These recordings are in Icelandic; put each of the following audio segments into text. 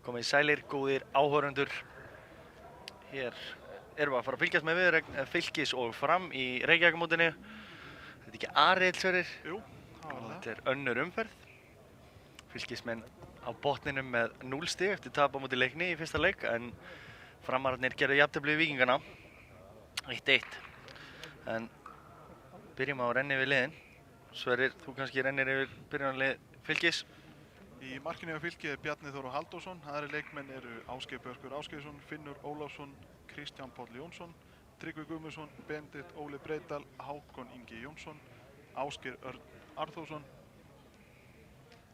Komið sælir, góðir áhorfendur. Hér erum við að fara að fylgjast með viðureign Fylkis og Fram í Reykjavíkurmótinu. Þetta er ekki Ariðsfjörður. Jú, það var það. Þetta er önnur umferð. Fylkismenn á botninum með 0 stig eftir tap á móti Leikni í fyrsta leik, en Framararnir gerðu jafntefli við Víkingana 1-1. En byrjum á að renna yfir liðin. Sverrir, þú kannski rennir yfir byrjunarlið Fylkis. Í markinu á Fylki er Bjarni Þór Halldórsson. Aðrir leikmenn eru Ásgeir Björkur Ásgeirsson, Finnur Ólafsson, Kristján Páll Jónsson, Tryggvi Guðmundsson, Benedikt Óli Breiðdal, Hákon Ingi Jónsson, Ásgeir Örn Arþórsson,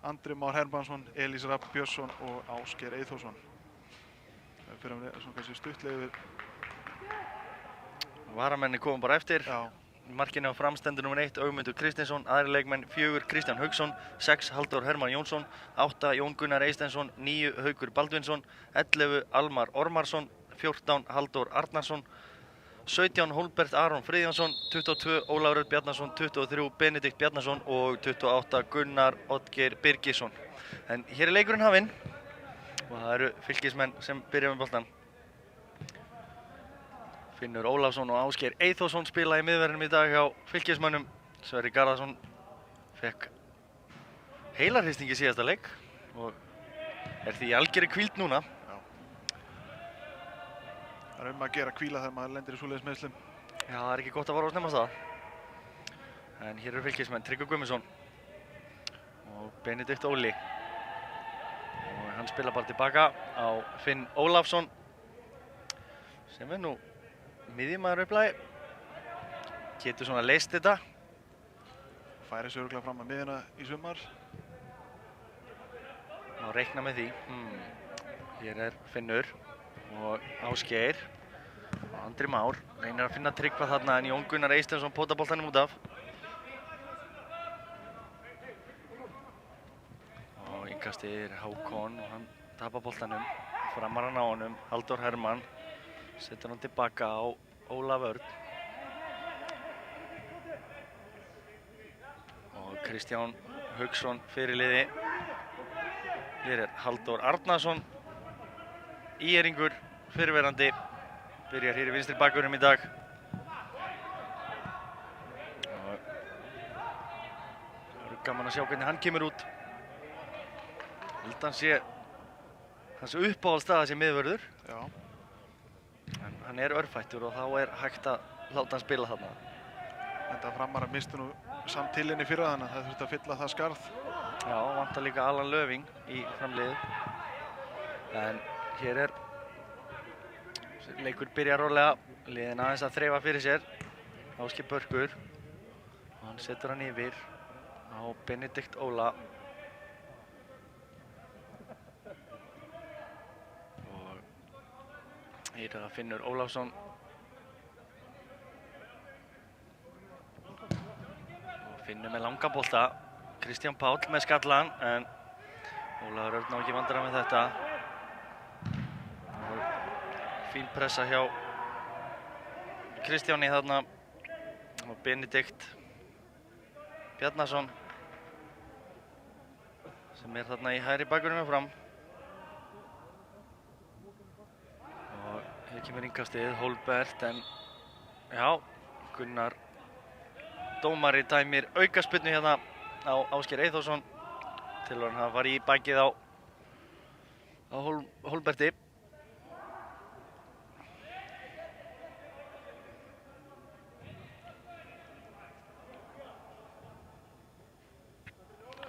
Andri Már Hermannsson, Elís Rapp Björnsson og Ásgeir Eyþórsson. Það fyrir að svona kannski stuttlega yfir. Varamenni komum bara eftir. Já. Markinu á Fram stendur nr. 1 Ögmundur Kristinsson, aðri leikmenn 4 Kristján Hauksson, 6 Halldór Hermann Jónsson, 8 Jón Gunnar Eysteinsson, 9 Haukur Baldvinsson, 11 Almar Ormarsson, 14 Halldór Arnarsson, 17 Hólmbert Aron Friðjónsson, 22 Ólafur Örn Bjarnason, 23 Benedikt Bjarnason og 28 Gunnar Oddgeir Birgisson. En hér er leikurinn hafinn og það eru Fylkismenn sem byrja með boltann. Finnur Ólafsson og Ásgeir Eyþórsson spila í miðverðinum í dag hjá Fylkismönnum. Sverrir Garðarsson fekk heilarhristing í síðasta leik og er því í algjörri hvíld núna. Já. Það er að gera hvíla þegar maður lendir í svoleiðis meiðslum. Já, það er ekki gott að fara á snemmast það. En hér eru Fylkismenn Tryggvi Guðmundsson og Benedikt Óli. Og hann spila bara tilbaka á Finn Ólafsson sem er nú miðjumaður upplagi. Getur svona leyst þetta. Færi sig örugglega fram að miðjuna í sumar. Má reikna með því. Hér er Finnur og Ásgeir. Og Andri Már reynir að finna Tryggva þarna, en Jón Gunnar Eysteinsson potar boltanum út af. Og innkastið er Hákon og hann tapar boltanum. Framarann á honum, Halldór Hermann. Setur hann tilbaka á Ólaf Örn. Og Kristján Hauksson fyrirliði. Hér er Halldór Arnarsson, ÍR-ingur, fyrirverandi. Byrjar hér í vinstri bakvörðinum í dag. Og það er gaman að sjá hvernig hann kemur út. Held hann sé hans uppáhaldsstaða sé miðvörður. Já. En hann er örfættur og þá er hægt að láta hann spila þarna. Þetta Framarar mistu nú samt til henni fyrra, þannig að það þurfti að fylla það skarð. Já, vantar líka Alan Löfing í framliðið. En hér er leikur byrjar rólega, liðin aðeins að þreifa fyrir sér. Ásgeir Börkur og hann setur hann yfir á Benedikt Óla. Hér er það Finnur Ólafsson. Og Finnur með langa bolta. Kristján Páll með skallan, en Ólafur Örn á ekki vandræði með þetta. Og fín pressa hjá Kristjáni þarna. Og Benedikt Bjarnason sem er þarna í hægri bakvörðinum Fram. Hér kemur innkastið, Hólmbert, en já, Gunnar dómari dæmir aukaspyrnu hérna á Ásgeir Eyþórsson til að hann var í bakið á Hólmberti.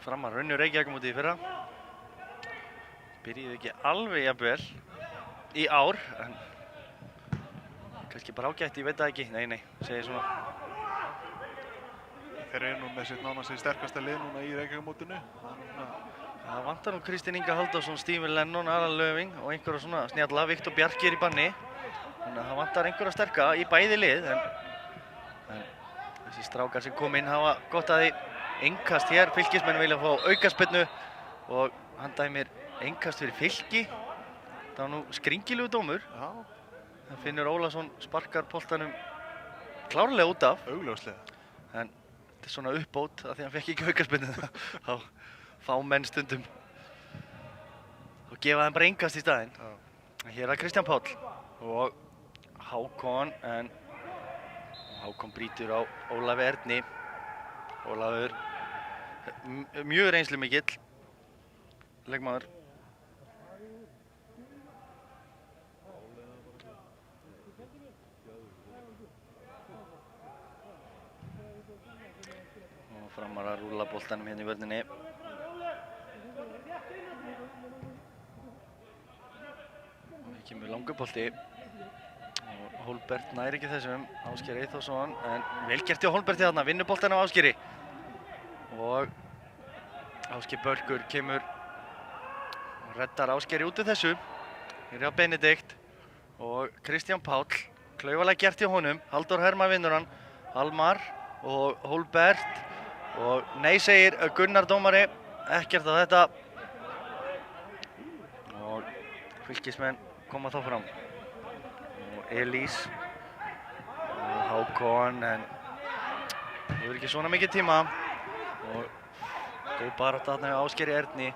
Framar unnu Reykjavíkurmótið í fyrra. Byrjuðu ekki alveg jafnvel í ár, en kannski bara ágætt, ég veit það ekki. Nei, segir svona. Þeir eru nú með sitt nánast sterkasta lið núna í Reykjavíkurmótinu. Það vantar nú Kristinn Inga Halldórsson, Stephen Lennon, Alan Löfing og einhverja svona snjalla. Viktor Bjarki er í banni. Þannig að það vantar einhverja sterka í bæði lið, en þessi strákar sem kom inn hafa gott að því. Innkast hér, Fylkismenn vilja fá aukaspyrnu og hann dæmir innkast fyrir Fylki. Það var nú skringilegu dómur. Já. Finnur Ólafsson sparkar boltanum klárlega út af. Augljóslega. En þetta er svona uppbót af því hann fekk ekki aukaspyrnu. Þá fá menn stundum. Þá gefa þeim bara engast í staðinn. Já. Hér er Kristján Páll og Hákon, en Hákon brýtur á Ólafi Erni. Ólafur mjög reynslumikill leikmaður. Og Framar að rúlla boltanum hérna í vörninni. Og það kemur langur bolti. Og Hólbert nær ekki þessum, Ásgeir Eyþórsson, en vel gert hjá Hólberti þarna, vinnur boltanum af Ásgeiri. Og Ásgeir Börkur kemur og reddar Ásgeiri út úr þessu. Hér er Benedikt og Kristján Páll, klaufalega gert hjá honum. Halldór Hermann vinnur hann, Almar og Hólbert. Og nei segir Gunnar dómari, ekkert á þetta. Og Fylkismenn koma þá fram. Og Elís og Hákon, en það verður ekki svona mikið tíma. Og góð barátta þarna hjá Ásgeiri Erni.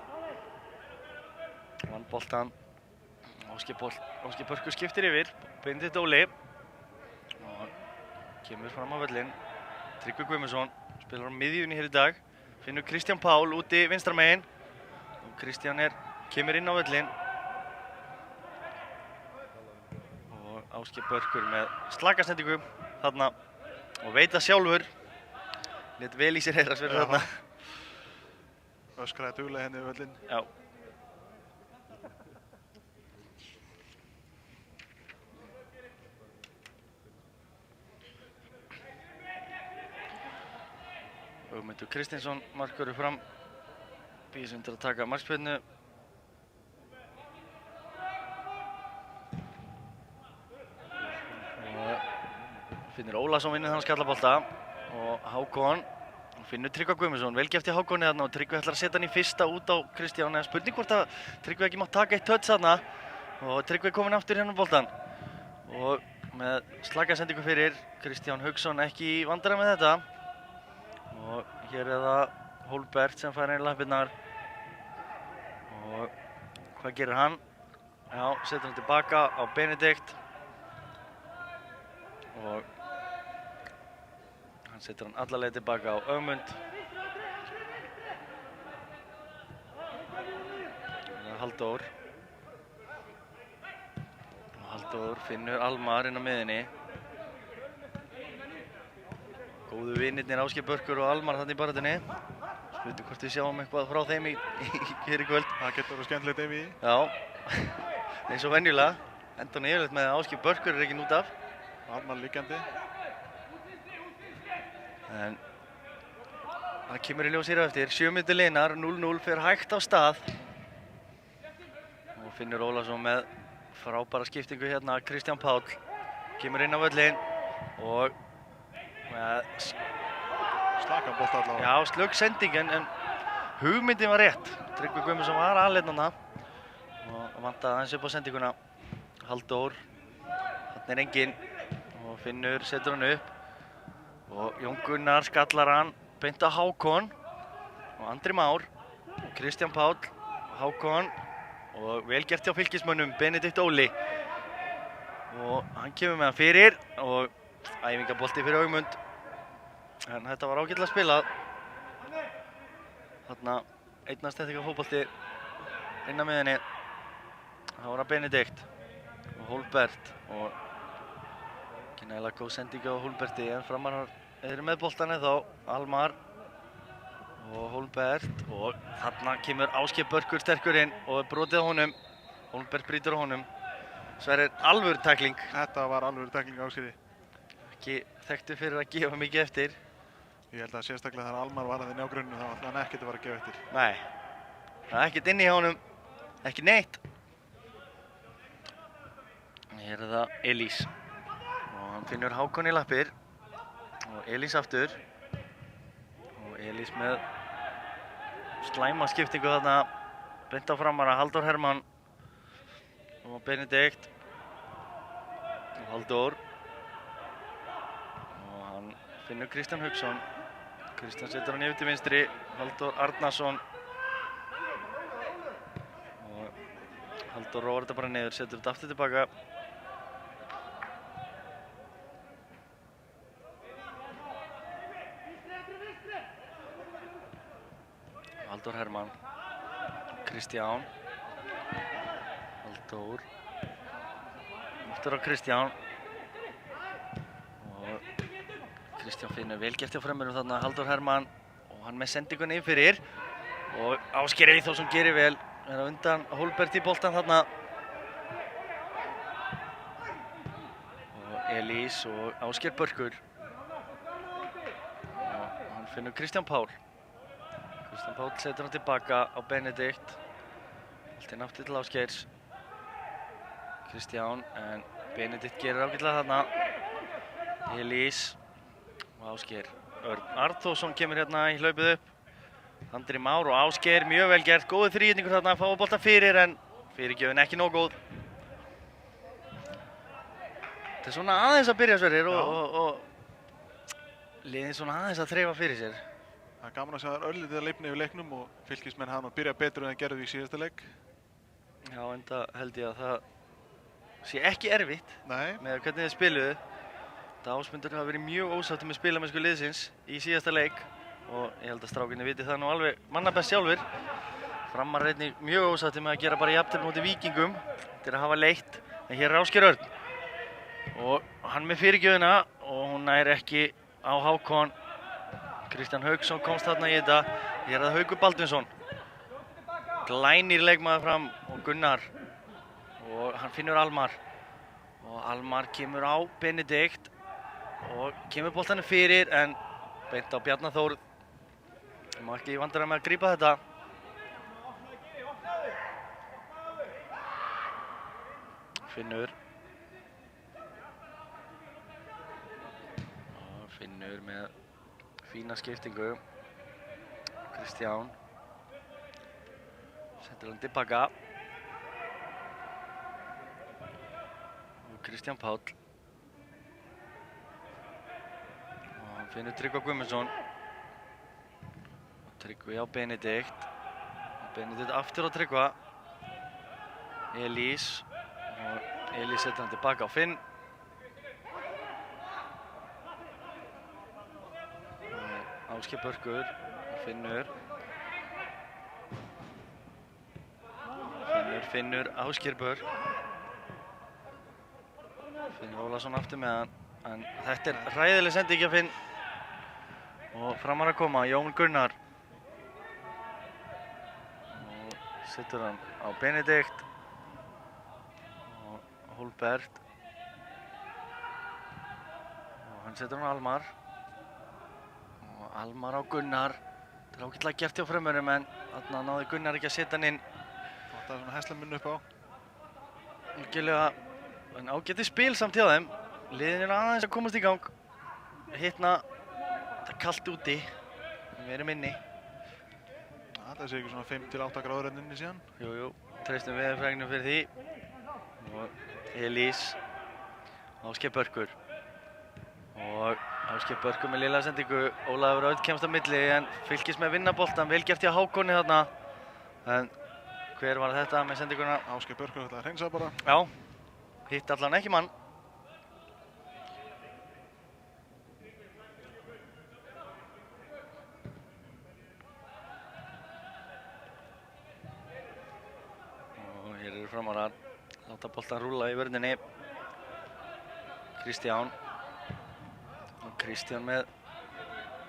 Vann boltan. Ásgeir Börkur skiptir yfir. Benedikt Óli. Og kemur fram á völlinn. Tryggvi Guðmundsson spilar á miðjunni hér í dag. Finnur Kristján Pál úti vinstra megin. Og Kristján kemur inn á völlinn. Og Ásgeir Börkur með slakasendingu þarna. Og veit það sjálfur. Lét vel í sér heyrast fyrir þarna. Öskraði duglega henni við völlinn. Já. Ögmundur Kristinsson markvörður fram. Býðis undir að taka markspyrnu. Og Finnur Ólafsson vinnur þann skallabolta. Og Hákon finnur Tryggva Guðmundsson. Vel gert hjá Hákoni þarna og Tryggvi ætlar að setja hann í fyrsta út á Kristján. En spurning hvort að Tryggvi ekki mátt taka eitt touch þarna. Og Tryggvi kominn aftur hérna boltan. Og með slakasendingu fyrir Kristján Hauksson ekki í vandræðum með þetta. Og hér er það Hólbert sem fær inn lappirnar. Og hvað gerir hann? Já, setur hann tilbaka á Benedikt. Og hann setur hann alla leið tilbaka á Ögmund. Það er Halldór. Og Halldór finnur Almar inn á miðjunni. Góðu vinirnir Ásgeir Börkur og Almar þarna í baráttunni. Spurning hvort við sjáum eitthvað frá þeim hér í kvöld. Það getur verið skemmtilegt ef í. Já, eins og venjulega. Endan yfirleitt með að Ásgeir Börkur ekki út af. Almar liggjandi. En það kemur í ljós hér á eftir. 7 mínútur liðnar, 0-0 fer hægt á stað. Og Finnur Ólafsson með frábæra skiptingu hérna. Kristján Páll kemur inn á völlinn og með Slaka bolta allavega. já, slögg sending en hugmyndin var rétt. Tryggvi Guðmundsson var aðeins þarna og vantaði aðeins upp á sendinguna. Halldór, þarna er enginn og Finnur setur hann upp og Jón Gunnar skallar hann beint á Hákon og Andri Már, Kristján Páll, Hákon og vel gert hjá Fylkismönnum Benedikt Óli og hann kemur með hann fyrir og æfingabolti fyrir Ögmund. En þetta var ágætlega spilað. Þarna einnast þetta fótbolti inn á miðjunni. Það var að Benedikt og Hólbert og ekki nægilega góð sending á Hólberti en Framar eru með boltan þá. Almar og Hólbert og þarna kemur Ásgeir Börkur sterkur inn og brotið á honum. Hólbert brýtur á honum. Sverrir alvöru tækling. Þetta var alvöru tækling á Ásgeiri. Ekki þekktur fyrir að gefa mikið eftir. Ég held að sérstaklega þegar Almar var að þinn á grunnu þá ætlaði hann ekkert að fara að gefa eftir. Nei, það er ekkert inni hjá honum, ekki neitt. Hér er það Elís og hann finnur Hákon í lappir og Elís aftur og Elís með slæma skiptingu þarna beint á Framara. Halldór Hermann og Benedikt og Halldór og hann finnur Kristján Hauksson. Kristján setur hann yfir til vinstri. Halldór Arnarsson og Halldór róar þetta bara niður, setur þetta aftur tilbaka. Halldór Hermann, Kristján, Halldór, aftur á Kristján og Kristján finnur vel gert hjá frömmurum þarna, Halldór Hermann og hann með sendingunni inn fyrir og Ásgeir Eyþórsson gerir vel, er á undan Hólbert í boltan þarna og Elís og Ásgeir Börkur og hann finnur Kristján Pál. Kristján Páll setur hann tilbaka á Benedikt. Boltinn aftur til Ásgeirs. Kristján, en Benedikt gerir ágætlega þarna. Elís og Ásgeir. Örn Arnþórsson kemur hérna í hlaupið upp. Andri Már og Ásgeir, mjög vel gert. Góður þríhyrningur þarna, fá bolta fyrir en fyrirgjöfin ekki nóg góð. Þetta er svona aðeins að byrja Sverrir og liðin svona aðeins að þreifa fyrir sér. Það er gaman að sjá þær örlítið að leifna yfir leiknum og Fylkismenn hafa nú byrjað betur en það gerðu í síðasta leik. Já, enda held ég að það sé ekki erfitt með hvernig þið spiluðu. Ásmundur hafa verið mjög ósáttur með spilamennsku liðsins í síðasta leik og ég held að strákinni viti það nú alveg manna best sjálfur. Framar er einnig mjög ósáttur með að gera bara jafntefli móti Víkingum til að hafa leitt, en hér er Ásgeir Örn og hann með fyrirgjöfina og hún nær ekki á Hákon. Kristján Hauksson komst þarna í þetta. Hér er það Haukur Baldvinsson. Glænýr leikmaður fram og Gunnar. Og hann finnur Almar. Og Almar kemur á Benedikt. Og kemur boltanum fyrir en beint á Bjarna Þór. Það má ekki vandræða með að grípa þetta. Finnur. Og Finnur með fína skiptingu. Kristján setur hann tilbaka og Kristján Páll og hann finnur Tryggva Guðmundsson og Tryggvi á Benedikt og Benedikt aftur á Tryggva. Elís og Elís setur hann tilbaka á Finn. Ásgeir Börkur, Finnur Ásgeir Börk. Finnur Ólafsson aftur með hann, en þetta er hræðileg sending hjá Finn. Og framar að koma, Jón Gunnar. Og setur hann á Benedikt. Og Hólbert. Og hann setur hann á Almar. Almar á Gunnar. Þetta er ágætlega gert hjá frömmurum en þarna náði Gunnar ekki að setja hann inn. Það er svona hæslaminn upp á. Algjörlega, en ágætið spil samt hjá þeim. Liðin eru aðeins að komast í gang. Hitna, það er kalt úti. Við erum inni. Það sé ekki svona 5 til 8 gráður enn inni síðan. Jú, treystum veðurfræðingnum fyrir því. Og Elís, Ásgeir Börkur. Og Ásgeir Börkur með lilla sendingu. Ólafur Örn kemst á milli en Fylkis með vinna boltan. Vel gert hjá Hákonni þarna. En hver var þetta með sendinguna? Ásgeir Börkur ætlaði að hreinsa bara. Já, hitt allan ekki mann. Og hér eru framarar. Láta boltan rúlla í vörninni. Kristján. Kristján með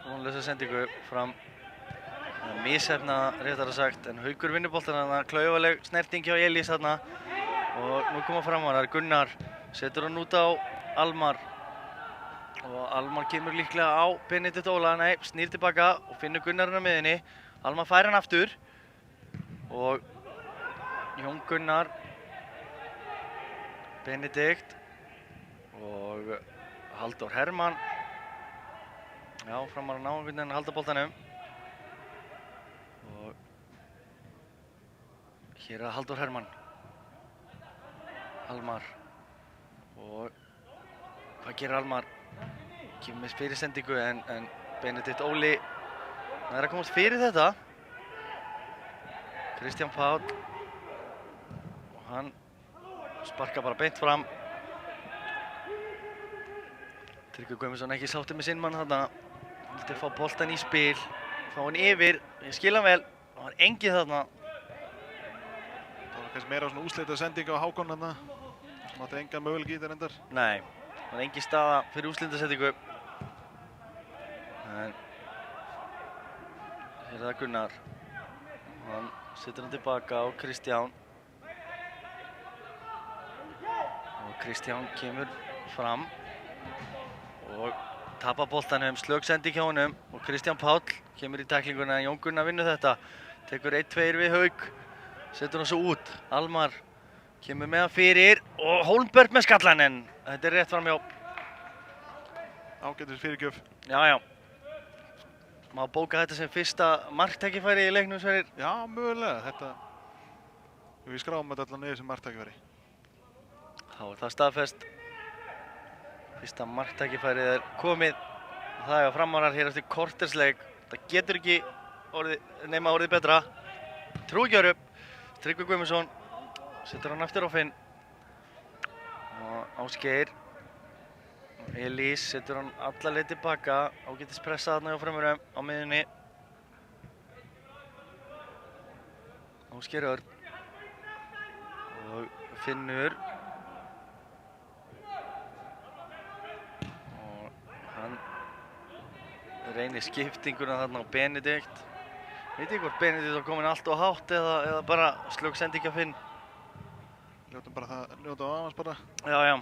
vonlausa sendingu fram. Misheppna réttara sagt, en Haukur vinnur boltan þarna. Klaufaleg snerting hjá Elís þarna. Og nú koma framarar. Gunnar setur hann út á Almar. Og Almar kemur líklega á Benedikt Óla. Nei, snýr tilbaka og finnur Gunnar hann á miðinni. Almar fær hann aftur. Og Jón Gunnar. Benedikt. Og Halldór Hermann. Já, framar að ná einhvern veginn að halda boltanum. Og hér er Halldór Hermann. Almar. Og hvað gerir Almar? Kemur með fyrir sendingu en Benedikt Óli nær að komast fyrir þetta. Kristján Páll. Og Hann sparkar bara beint fram. Tryggvi Guðmundsson ekki sáttur með sinn mann þarna. Vildi fá boltan í spil, fá hann yfir, ég skil hann vel. Það var engið þarna. Það var kannski meira svona úsleita sending á Hákon þarna. Sem átti engan möguleika í þetta reyndar. Nei, það var engin staða fyrir úrslitasetningu. En hér er það Gunnar. Hann setur hann tilbaka á Kristján. Og Kristján kemur fram og tapar boltanum, slök sending hjá honum og Kristján Páll kemur í tæklinguna en Jón Gunnar vinnur þetta. Tekur 1-2 við Hauk, setur hann svo út. Almar kemur með hann fyrir og Hólmberg með skallan en þetta er rétt framjá. Ágætis fyrirgjöf. Já. Má bóka þetta sem fyrsta marktækifæri í leiknum, Sverrir? Já, mögulega. Þetta... Við skráum þetta allan niður sem marktækifæri. Þá er það staðfest. Fyrsta marktækifærið er komið. Það er að Framarar hér eftir kortersleik. Það getur ekki nema orðið betra. Trúgjör upp. Tryggvi Guðmundsson setur hann aftur á Finn. Og Ásgeir. Elís setur hann alla leið tilbaka. Ágætis pressa þarna hjá Frömmurum á miðjunni. Ásgeir Örn. Og Finnur. Hann reynir skiptinguna þarna á Benedikt. Veit ég hvort Benedikt var komin allt og hátt eða bara slög sending að Finn. Ljótum bara það, ljóta á avans bara. Já.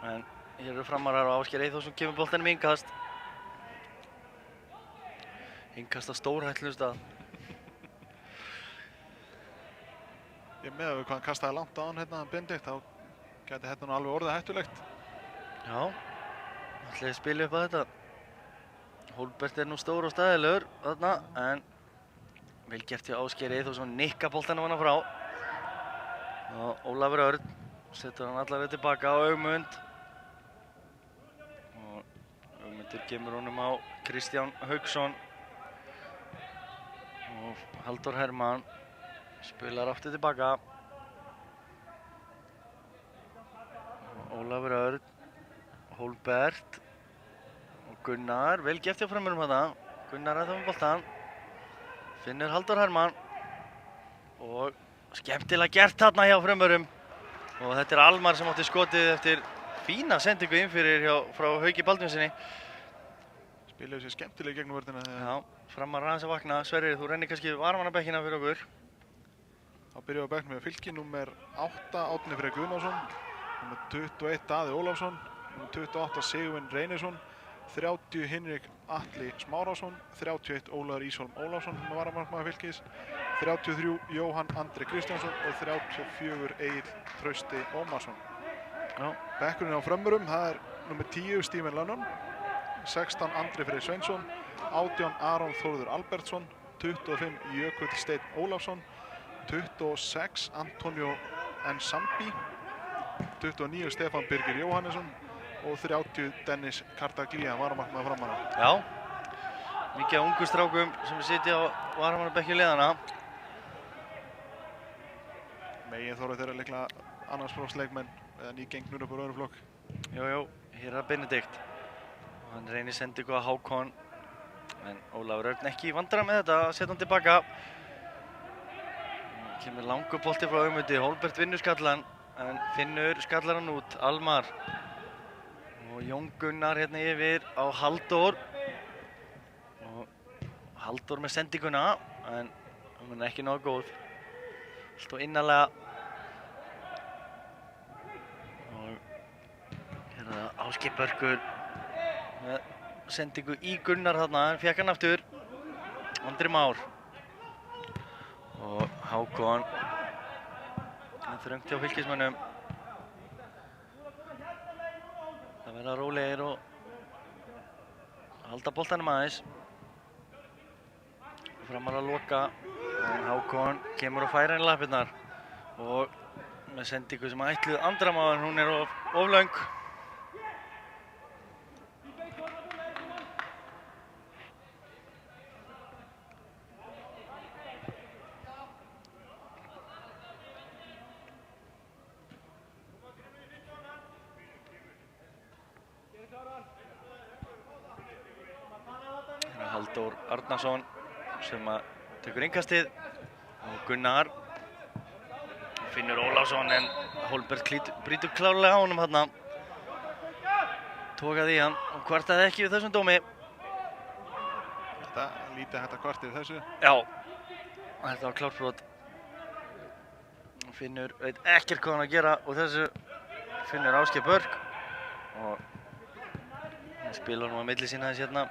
En hér eru Framarar og Ásgeir Eyþórsson kemur boltanum í innkast. Innkast á stórhættulegu stað. Ég með að við hvað hann kastaði langt á hann hérna Benedikt, þá gæti hérna nú alveg orðið hættulegt. Já. Ætliði að spila upp á þetta. Hólbert er nú stór og staðilegur þarna, en vel gert hjá Ásgeir Eyþórsson, nikka boltanum hana frá. Og Ólafur Örn setur hann allavega tilbaka á Ögmund. Og Ögmundur kemur honum á Kristján Hauksson. Og Halldór Hermann spilar aftur tilbaka. Og Ólafur Örn. Hólbert og Gunnar, vel gert hjá Frömmurum þarna. Gunnar ennþá með boltan. Finnur Halldór Hermann og skemmtilega gert þarna hjá Frömmurum. Og þetta er Almar sem átti skotið eftir fína sendingu inn fyrir frá Hauki Baldvinsinni. Spilaðu sér skemmtilega gegnum vörðina. Já, Framarar aðeins að vakna. Sverrir, þú rennir kannski varmannabekkina fyrir okkur. Þá byrjum við á bekknum með Fylki, númer 8 Árni Freyr Guðnason, númer 21 Daði Ólafsson, númer 28 Sigurvin Reynisson, 30 Hinrik Atli Smárásson, 31 Ólafur Ísholm Ólafsson með varamarkmaður Fylkis, 33 Jóhann Andri Kristjánsson og 34 Egill Trausti Ómarsson. Bekkurinn á Frömmurum, það er númer 10 Stephen Lennon, 16 Andri Freyr Sveinsson, 18 Aron Þórður Albertsson, 25 Jökull Steinn Ólafsson, 26 Antonio Nsambi, 29 Stefán Birgir Jóhannesson og 30 Dennis Kartaglia, varamarkmaður Framara. Já, mikið af ungu strákum sem sitja á varamannabekkju liðana. Meginþorrið þeirra líklega annarsflokksleikmenn eða nýgengnur upp á öðrum flokk. Jú, hér er Benedikt. Og hann reynir sendingu á Hákon. En Ólafur Örn ekki í vandræðum með þetta, setja hann tilbaka. Kemur langur bolti frá Ögmundi, Hólbert vinnur skallan, en Finnur skallar hann út, Almar. Og Jón Gunnar hérna yfir á Halldór. Og Halldór með sendinguna, en hún er ekki nógu góð. Allt og innarlega. Og hérna Ásgeir Börkur með sendingu í Gunnar þarna, en fékk hann aftur. Andri Már. Og Hákon. Það er þröngt hjá Fylkismönnum. Það verða rólegir og halda boltanum aðeins. Framar að loka. En Hákon kemur og færa inn lappirnar. Og með sendingu sem ætluð andramaður, hún er of löng. Hérna Halldór Arnarsson sem að tekur innkastið og Gunnar Finnur Ólafsson en Hólbert brýtur klárlega á honum þarna. Tókaði í hann og kvartaði ekki við þessum dómi. Þetta lítið hægt að kvarta við þessu. Já, þetta var klárbrot. Finnur veit ekkert hvað hann að gera og þessu Finnur Ásgeir Börk og hann spilar nú að milli sína þess hérna.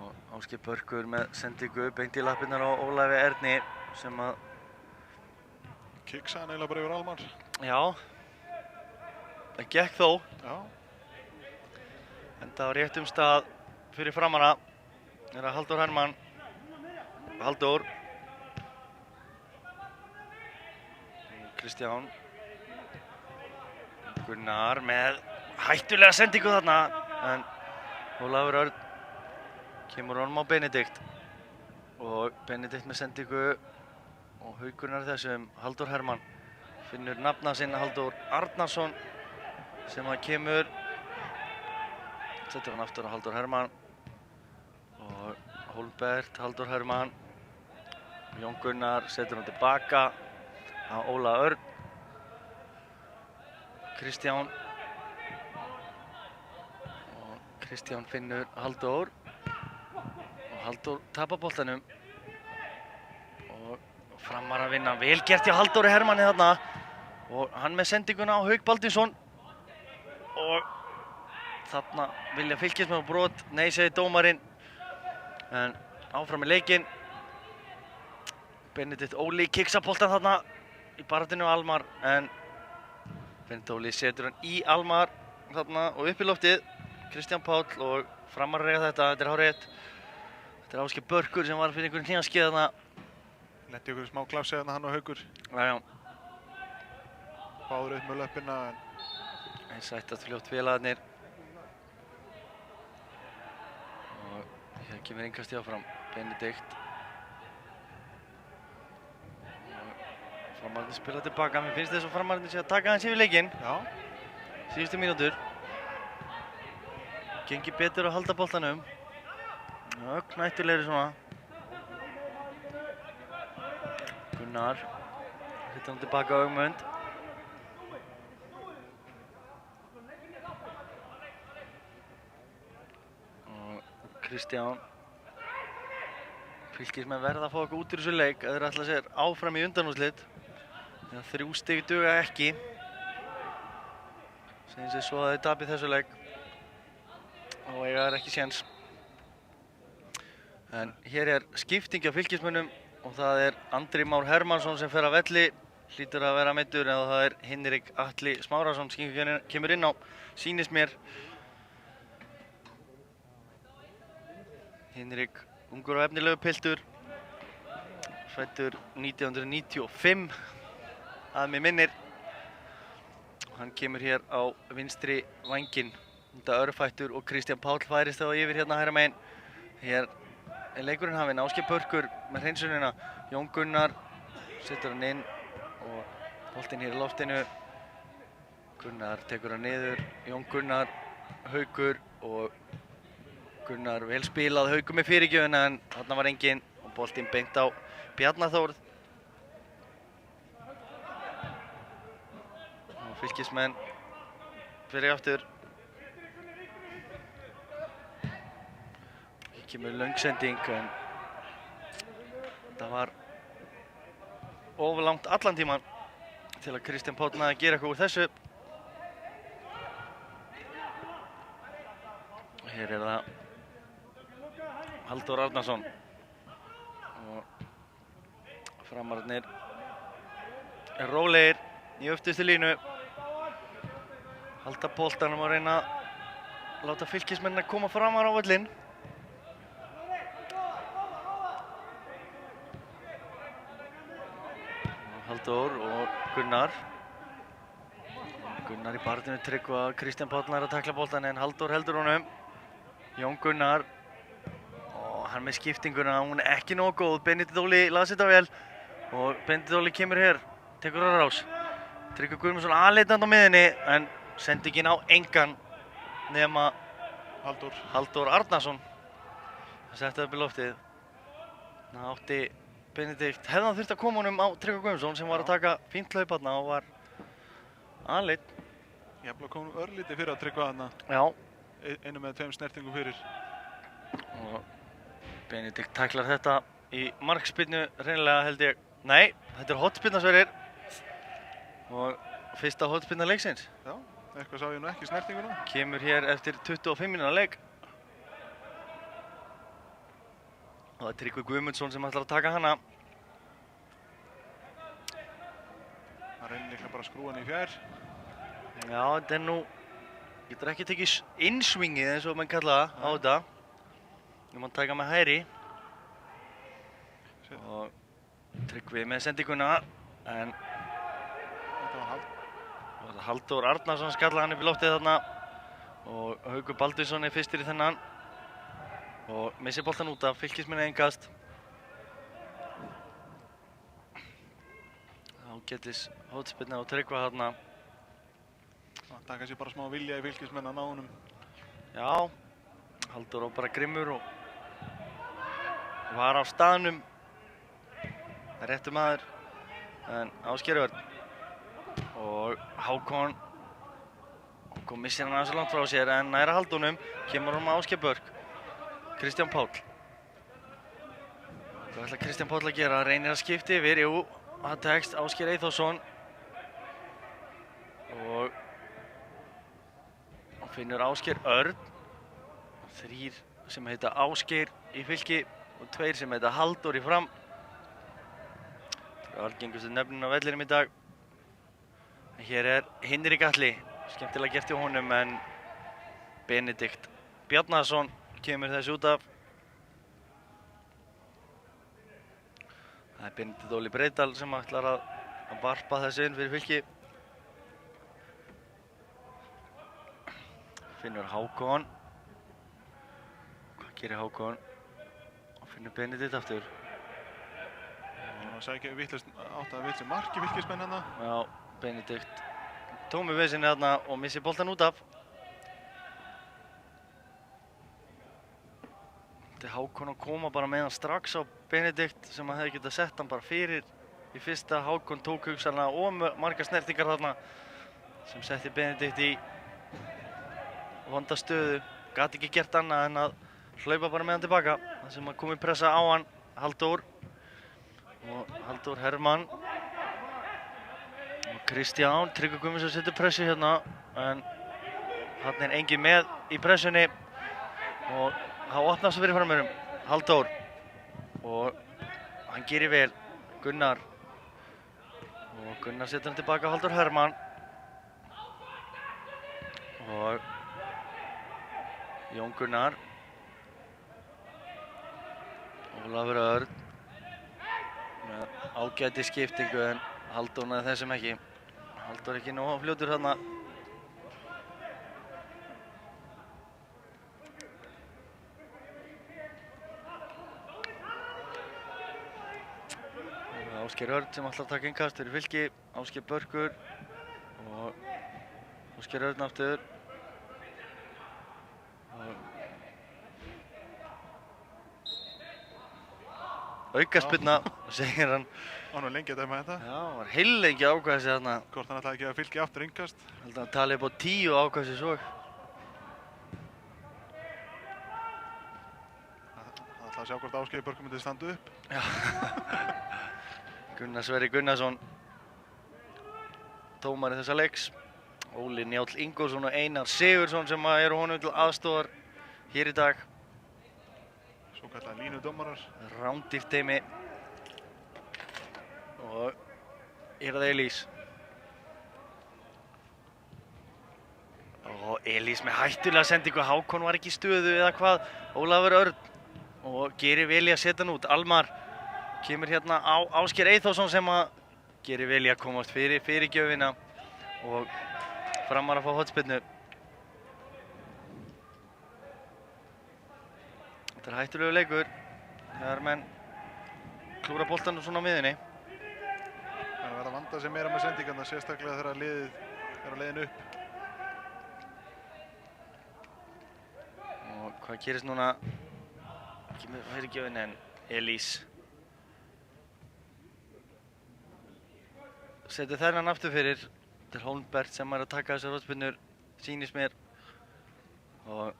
Og Ásgeir Börkur með sendingu beint í lappirnar á Ólafi Erni sem að Kiksaði eiginlega bara yfir Almar. já, það gekk þó. Já. Enda á réttum stað fyrir framara er að Halldór Hermann. Halldór. Kristján. Gunnar með hættulega sendingu þarna en Ólafur Örn kemur honum á Benedikt og Benedikt með sendingu og Haukurnar þessum Halldór Hermann finnur nafna sinn Halldór Arnarsson sem að kemur setur hann aftur á Halldór Hermann og Hólbert, Halldór Hermann Jón Gunnar setur hann tilbaka á Óla Örn Kristján og Kristján finnur Halldór og Halldór tapar boltanum og Framar að vinna vel gert hjá Halldóri Hermanni þarna og hann með sendinguna á Hauk Baldursson og þarna vilja Fylkismenn á brot, nei segir dómarinn en áfram í leikinn Benedikt Óli kiksa boltan þarna í baráttinu á Almar en Benedikt Óli setur hann í Almar þarna og upp í loftið Kristján Páll og Framar reyða þetta er hárrétt þetta er Ásgeir Börkur sem var fyrir einhverjum hnéðanskeið þarna Lendi ykkur smá klafsi hérna hann og Haukur. Já. Báður upp með löppina en Þeir sættast fljótt félagarnir og hér kemur innkastið áfram Benedikt og Framararnir spila tilbaka. Mér finnst þess að Framararnir sé að taka hans yfir leikinn. já, Síðustu mínútur. Gengi betur að halda boltanum. Knættulegri svona. Gunnar. Hittar hann tilbaka á Ögmund. Og Kristján. Fylkismenn verða að fá okkur út úr þessu leik að þeir ætla sér áfram í undanúrslit. Þegar 3 stig duga ekki. Segjum sér svo að þeir tapi þessu leik. Og eiga þær ekki séns. En hér er skipting á Fylkismönnum og það er Andri Már Hermannsson sem fer af velli. Hlýtur að vera meiddur en það er Hinrik Atli Smárason sem kemur inn á, sýnist mér. Hinrik, ungur og efnilegu piltur. Fæddur 1995, að mig minnir. Hann kemur hér á vinstri vænginn. Þetta örfættur og Kristján Páll færist þá yfir hérna hægra megin. Hér er leikurinn hafinn, Ásgeir Börkur með hreinsunina. Jón Gunnar setur hann inn og boltinn hér í loftinu. Gunnar tekur hann niður. Jón Gunnar, Haukur og Gunnar vel spilað. Haukur með fyrirgjöfina en þarna var enginn og boltinn beint á Bjarna Þórð. Og Fylkismenn fyrir aftur. Kemur löngsending en það var of langt allan tíman til að Kristján Páll næði að gera eitthvað úr þessu. Hér er það Halldór Arnarsson og Framararnir er rólegir í öftustu línu. Halda boltanum og reyna að láta Fylkismennina koma framar á völlinn. Halldór og Gunnar. Gunnar í barðinu Tryggva, Kristján Páll nær að takla boltan en Halldór heldur honum. Jón Gunnar og hann með skiptinguna, hún er ekki nógu góð. Benedikt Óli las þetta vel og Benedikt Óli kemur hér, tekur á rás. Tryggvi Guðmundsson aðleitandi á miðjunni en sendingin á engan nema Halldór. Halldór Arnarsson setti upp í loftið. Það átti Benedikt, hefði hann þurft að koma honum á Tryggva Guðmundsson sem var að taka fínt hlaup þarna og var aðleitt. Jafnvel kom örlítið fyrir að Tryggva þarna. Já. Einu með 2 snertingum fyrir. Og Benedikt tæklar þetta í markspyrnu hreinlega held ég. Nei, þetta er hornspyrna Sverrir. Og fyrsta hornspyrna leiksins. Já, eitthvað sá ég nú ekki snertinguna. Kemur hér eftir 25 mínútna leik. Og það er Tryggvi Guðmundsson sem ætlar að taka hana. Það reynir líklega bara að skrúa hann í fjær. Já, þetta er nú, getur ekki tekið innsvingið eins og mann kalla það á þetta. Nú má taka með hæri. Og Tryggvi með sendinguna, en Þetta var Halldór Arnarsson skallaði hann upp í loftið þarna. Og Haukur Baldvinsson er fyrstur í þennan. Og missir boltan út af, Fylkismenn einkast. Ágætis hornspyrna og Tryggva þarna. Það taka sér bara smá vilja í Fylkismenn að ná honum. Já, Halldór var bara grimmur og var á staðnum. Réttur maður, en Ásgeir Örn. Og Hákon missir hann aðeins langt frá sér, en næra Halldónum kemur hann með Ásgeir Börk. Kristján Páll. Hvað ætlar Kristján Páll að gera? Reynir að skipta yfir, jú, það tekst Ásgeir Eyþórsson. Og finnur Ásgeir Örn. 3 sem heita Ásgeir í Fylki og 2 sem heita Halldór í Fram. Það er algengustu nöfnin á vellinum í dag. Hér er Hinrik Atli, skemmtilega gert hjá honum, en Benedikt Bjarnason kemur þessi út af. Það er Benedikt Óli Breiðdal sem ætlar að varpa þessu inn fyrir Fylki. Finnur Hákon. Hvað gerir Hákon? Og finnur Benedikt aftur. Það sækja átt að vitsi marki Fylkismenn hérna. Já, Benedikt tómi við sinni þarna og missir boltan út af. Þetta er Hákon að koma bara með hann strax á Benedikt sem að hefði getað sett hann bara fyrir í fyrsta. Hákon tók hugsanlega og margar snertingar þarna sem setti Benedikt í vonda stöðu. Gat ekki gert annað en að hlaupa bara með hann tilbaka. Það sem að komi pressa á hann, Halldór. Og Halldór Hermann. Og Kristján, Tryggvi Guðmundsson setur pressu hérna, en hann er engin með í pressunni. Og það opnast fyrir framörum, Halldór. Og hann gerir vel, Gunnar. Og Gunnar setur hann tilbaka, Halldór Hermann. Og Jón Gunnar. Ólafur Örn. Með ágæti skiptingu, en Halldór næði þessum ekki. Halldór ekki nóg fljótur þarna. Ásgeir Örn sem ætlar að taka innkast fyrir Fylki. Ásgeir Börkur og Ásgeir Örn aftur. Aukaspyrna, segir hann. Hann var lengi að dæma þetta. Já, hann var heillengi ákvæði sig þarna. Hvort hann ætlaði ekki að Fylki aftur innkast. Held að hann tali upp á 10 ákvæði sig svo. Það ætlaði að sjá hvort Ásgeir Börkur myndi standa upp. Já. Gunnar Sverrir Gunnarsson, dómari þessa leiks. Óli Njáll Ingólfsson og Einar Sigurðsson sem eru honum til aðstoðar hér í dag. Svo kallar línudómarar. Rándýrt teymi. Og hér er það Elís. Og Elís með hættulega sendingu. Hákon var ekki í stöðu eða hvað. Ólafur Örn. Og gerir vel í að setja hann út. Almar kemur hérna á Ásgeir Eyþórsson sem að gerir vel í að komast fyrir gjöfina. Og Framar að fá hornspyrnu. Þetta er hættulegu leikur. Þegar menn klúra boltanum svona á miðjunni. Það er að vera að vanda sig meira með sendingarna, sérstaklega þegar liðið er á leiðinu upp. hvað gerist núna? Ekki með fyrirgjöfin en Elís setur þennan aftur fyrir til Hólmbert sem er að taka þessar hornspyrnur, sýnist mér. Og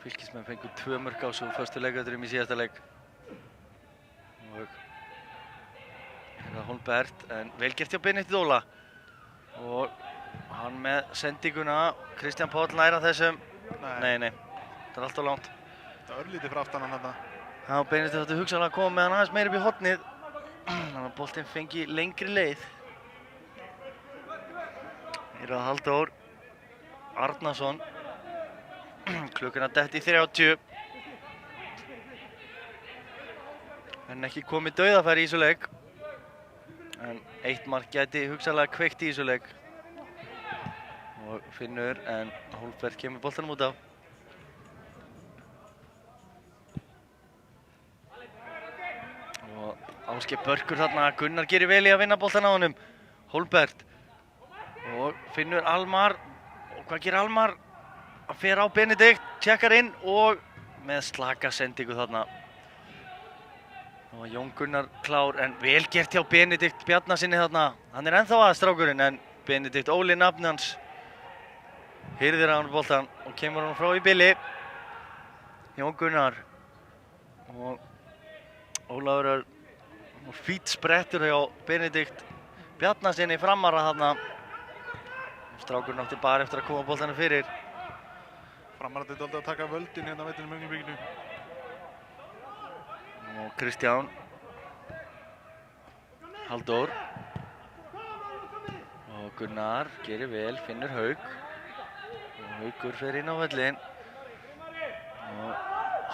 Fylkismenn fengu 2 mörk á svo föstu leikadröfum í síðasta leik. Og það Hólmbert, en vel gert hjá Benedikt Óla. Og hann með sendinguna, Kristján Páll næra þessum. Nei, það er alltaf langt. Það er örlítið frá aftan hann þarna. Já, Benedikt þetta hugsanlega að koma með hann aðeins meira upp í hornið. Þannig að boltinn fengi lengri leið. Hér er Halldór Arnarsson. Klukkan að detti í 30. En ekki komið dauðafæri í þessu leik. En 1 mark gæti hugsanlega kveikt í þessu leik. Og Finnur, en Hólmbert kemur boltanum út af. Og Ásgeir Börkur þarna, Gunnar gerir vel í að vinna boltan á honum. Hólmbert. Og Finnur Almar. Og hvað gerir Almar? Hann fer á Benedikt, tjekkar inn og með slaka sendingu þarna. Og Jón Gunnar klár, en vel gert hjá Benedikt Bjarnasyni þarna. Hann er ennþá að strákurinn, en Benedikt Óli nafni hans hirðir á hann boltan og kemur hann frá í bili. Jón Gunnar og Ólafur er fít sprettur hjá Benedikt Bjarnasyni framara þarna. Strákurinn átti bara eftir að koma boltanum fyrir. Framarandi dálítið að taka völdin hérna á vellinum Augnablikinu. Og Kristján Halldór og Gunnar gerir vel, finnur Hauk og Haukur fer inn á völlin og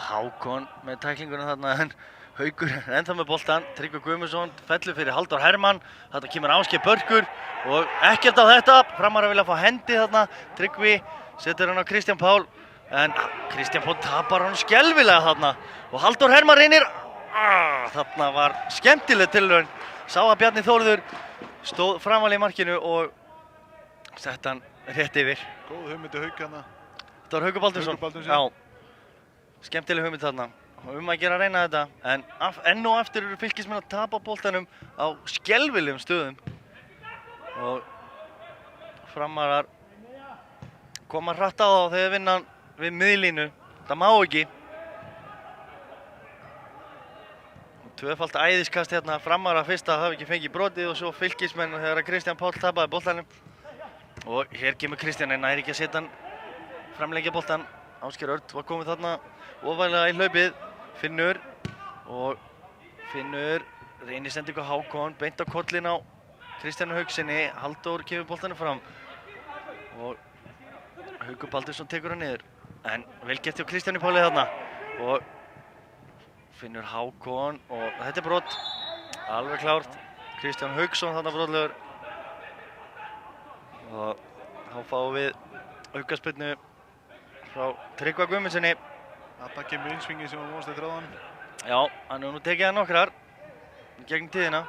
Hákon með tæklinguna þarna, en Haukur er ennþá með boltan. Tryggvi Guðmundsson fellur fyrir Halldór Hermann. Þetta kemur Ásgeir Börkur og ekkert á þetta. Framar að vilja fá hendi þarna. Tryggvi setur hann á Kristján Pál, en Kristján Pál tapar hann skelfilega þarna og Halldór Hermann reynir. Þarna var skemmtileg tilraun. Sá að Bjarni Þórður stóð framarlega í markinu og sett hann rétt yfir. Góð hugmyndi Hauk hérna. Þetta var Haukur Baldursson. Haukur Baldursson. Já, skemmtileg hugmynd þarna. Og að gera að reyna þetta, en enn og eftir eru Fylkismenn að tapa boltanum á skelfilegum stöðum. Og Framarar koma hratt á þá þegar vinna við miðlínu. Það má ekki. Tvöfalt æðiskast hérna, Framarar fyrsta hafi ekki fengið brotið og svo Fylkismenn þegar Kristján Páll tapaði boltanum. Og hér kemur Kristján, en næri ekki að setja hann framlengja boltan. Ásgeir Örn var komið þarna ofarlega í hlaupið. Finnur og Finnur reynir sendingu á Hákon, beint á kollin á Kristjáni Hauksinni. Halldór kemur boltanum fram og Haukur Baldursson tekur hann niður, en vel gert hjá Kristjáni Páli þarna og Finnur Hákon og þetta er brot, alveg klárt. Kristján Hauksson þarna brotlegur og þá fáum við aukaspyrnu frá Tryggva Guðmundssoni. Þetta kemur innsvingið sem hann vonast eftir áðan. Já, hann hefur nú tekið það nokkrar gegn tíðina.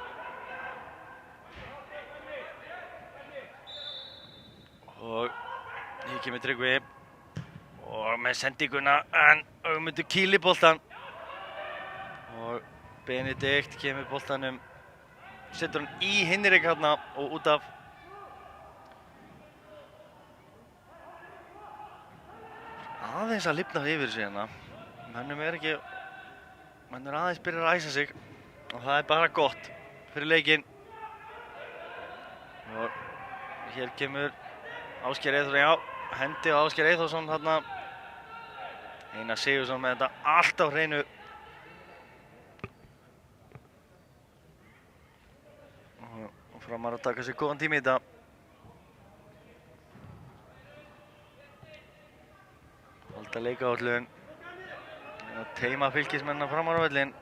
Og hér kemur Tryggvi og með sendinguna, en Ögmundur kýlir boltan. Og Benedikt kemur boltanum, setur hann í Hinrik hérna og út af. Aðeins að lifna yfir sig hérna. Mönnum er aðeins byrjar að æsa sig og það er bara gott fyrir leikinn. Og hér kemur Ásgeir Eyþórsson, já, hendi á Ásgeir Eyþórsson þarna. Einar Sigurðsson með þetta allt á hreinu. Og Framar að taka sér góðan tíma í þetta. Halda leikaáætlun og teima Fylkismennina Framar á völlinn.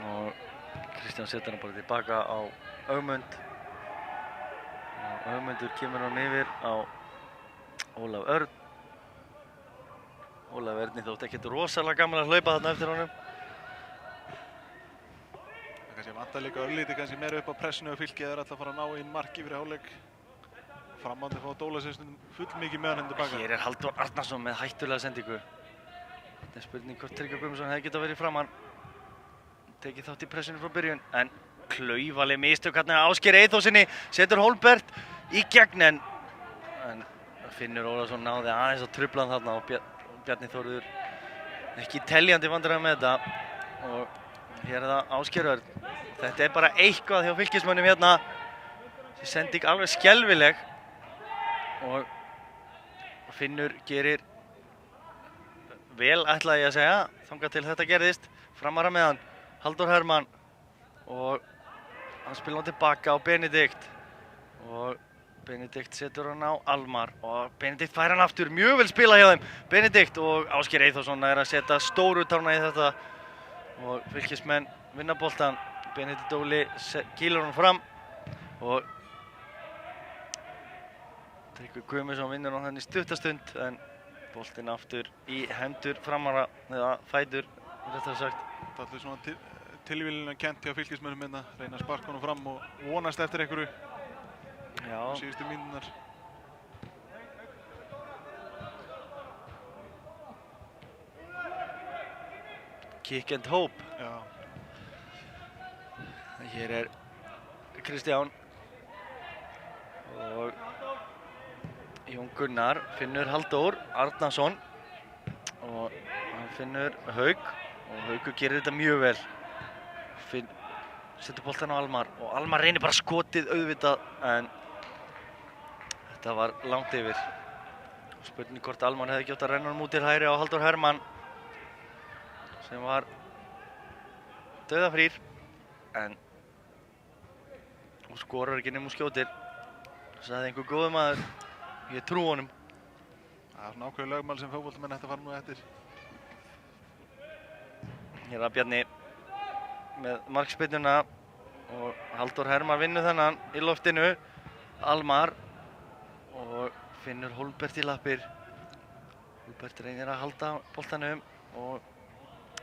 Og Kristján setur hann bara tilbaka á Ögmund. Og Ögmundur kemur hann yfir á Ólaf Örn. Ólaf Örn þótt ekkert rosalega gaman að hlaupa þarna eftir honum. Það kannski vantar líka örlítið kannski meira upp á pressinu og Fylkið er alltaf að fara að ná inn marki fyrir hálfleik. Framandi fá Dólasistundum full mikið með hann hendur baka. Hér er Halldór Arnarsson með hættulega sendingu. Þetta er spurning hvort Tryggvi Guðmundsson hefði getað verið framann. Tekið þátt í pressinu frá byrjun, en klaufaleg mistök hérna Ásgeir Eyþórsssyni, setur Hólmbert í gegn en Finnur Ólafsson náði aðeins að trufla hann þarna og Bjarni Þórður ekki teljandi vandræðum með þetta og hér er það Ásgeir Örn. Þetta er bara eitthvað hjá fylkismönnum hérna. Þessi sending alveg skelfileg og Finnur gerir vel, ætla ég að segja, þangað til þetta gerðist. Framara með hann, Halldór Hermann og hann spila hann tilbaka á Benedikt og Benedikt setur hann á Almar og Benedikt fær hann aftur, mjög vel spila hjá þeim. Benedikt og Ásgeir Eyþórsson er að setja stóru tárna í þetta og fylkismenn vinna boltan. Benedikt Óli kýlar hann fram og Tryggvi Guðmundsson vinnur hann í stuttastund en boltinn aftur í hendur Framara, eða fætur, réttara sagt. Það er allir svona tilvílina kent hjá fylkismönnum hérna, reyna að sparka honum fram og vonast eftir einhverju á síðustu mínúturnar. Kick and hope. Já. Hér er Kristján og Jón Gunnar, Finnur Halldór Arnarsson og hann finnur Hauk og Haukur gerir þetta mjög vel. Setur boltan á Almar og Almar reynir bara skotið auðvitað en þetta var langt yfir. Spurning hvort Almar hefði ekki átt að renna honum út til hægri á Halldór Hermann sem var dauðafrýr en og skorar ekki nema úr skjótir. Sagði einhver góður maður, ég trú honum. Það er svona ákveðið lögmál sem fótboltamenn ætti að fara nú eftir. Hér er Bjarni með markspyrnuna og Halldór Hermann vinnur þennan í loftinu. Almar og finnur Hólmbert í lappir. Hólmbert reynir að halda boltanum og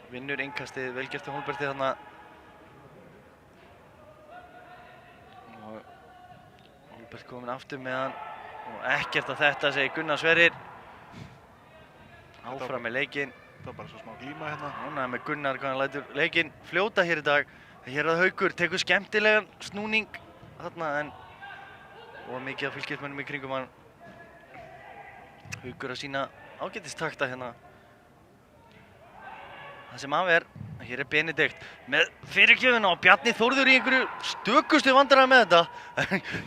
vinnur innkastið, vel gert hjá Hólmberti þarna. Og Hólmbert kominn aftur með hann og ekkert að þetta, segir Gunnar Sverrir. Áfram með leikinn. Það var bara svo smá glíma hérna. Ánægður með Gunnar hvað hann lætur leikinn fljóta hér í dag. Hér er það Haukur, tekur skemmtilegan snúning þarna en og mikið af fylkismönnum í kringum hann. Haukur að sýna ágætistakta hérna. Það sem af er, hér er Benedikt með fyrirgjöfuna og Bjarni Þórður í einhverju stökustu vandræði með þetta.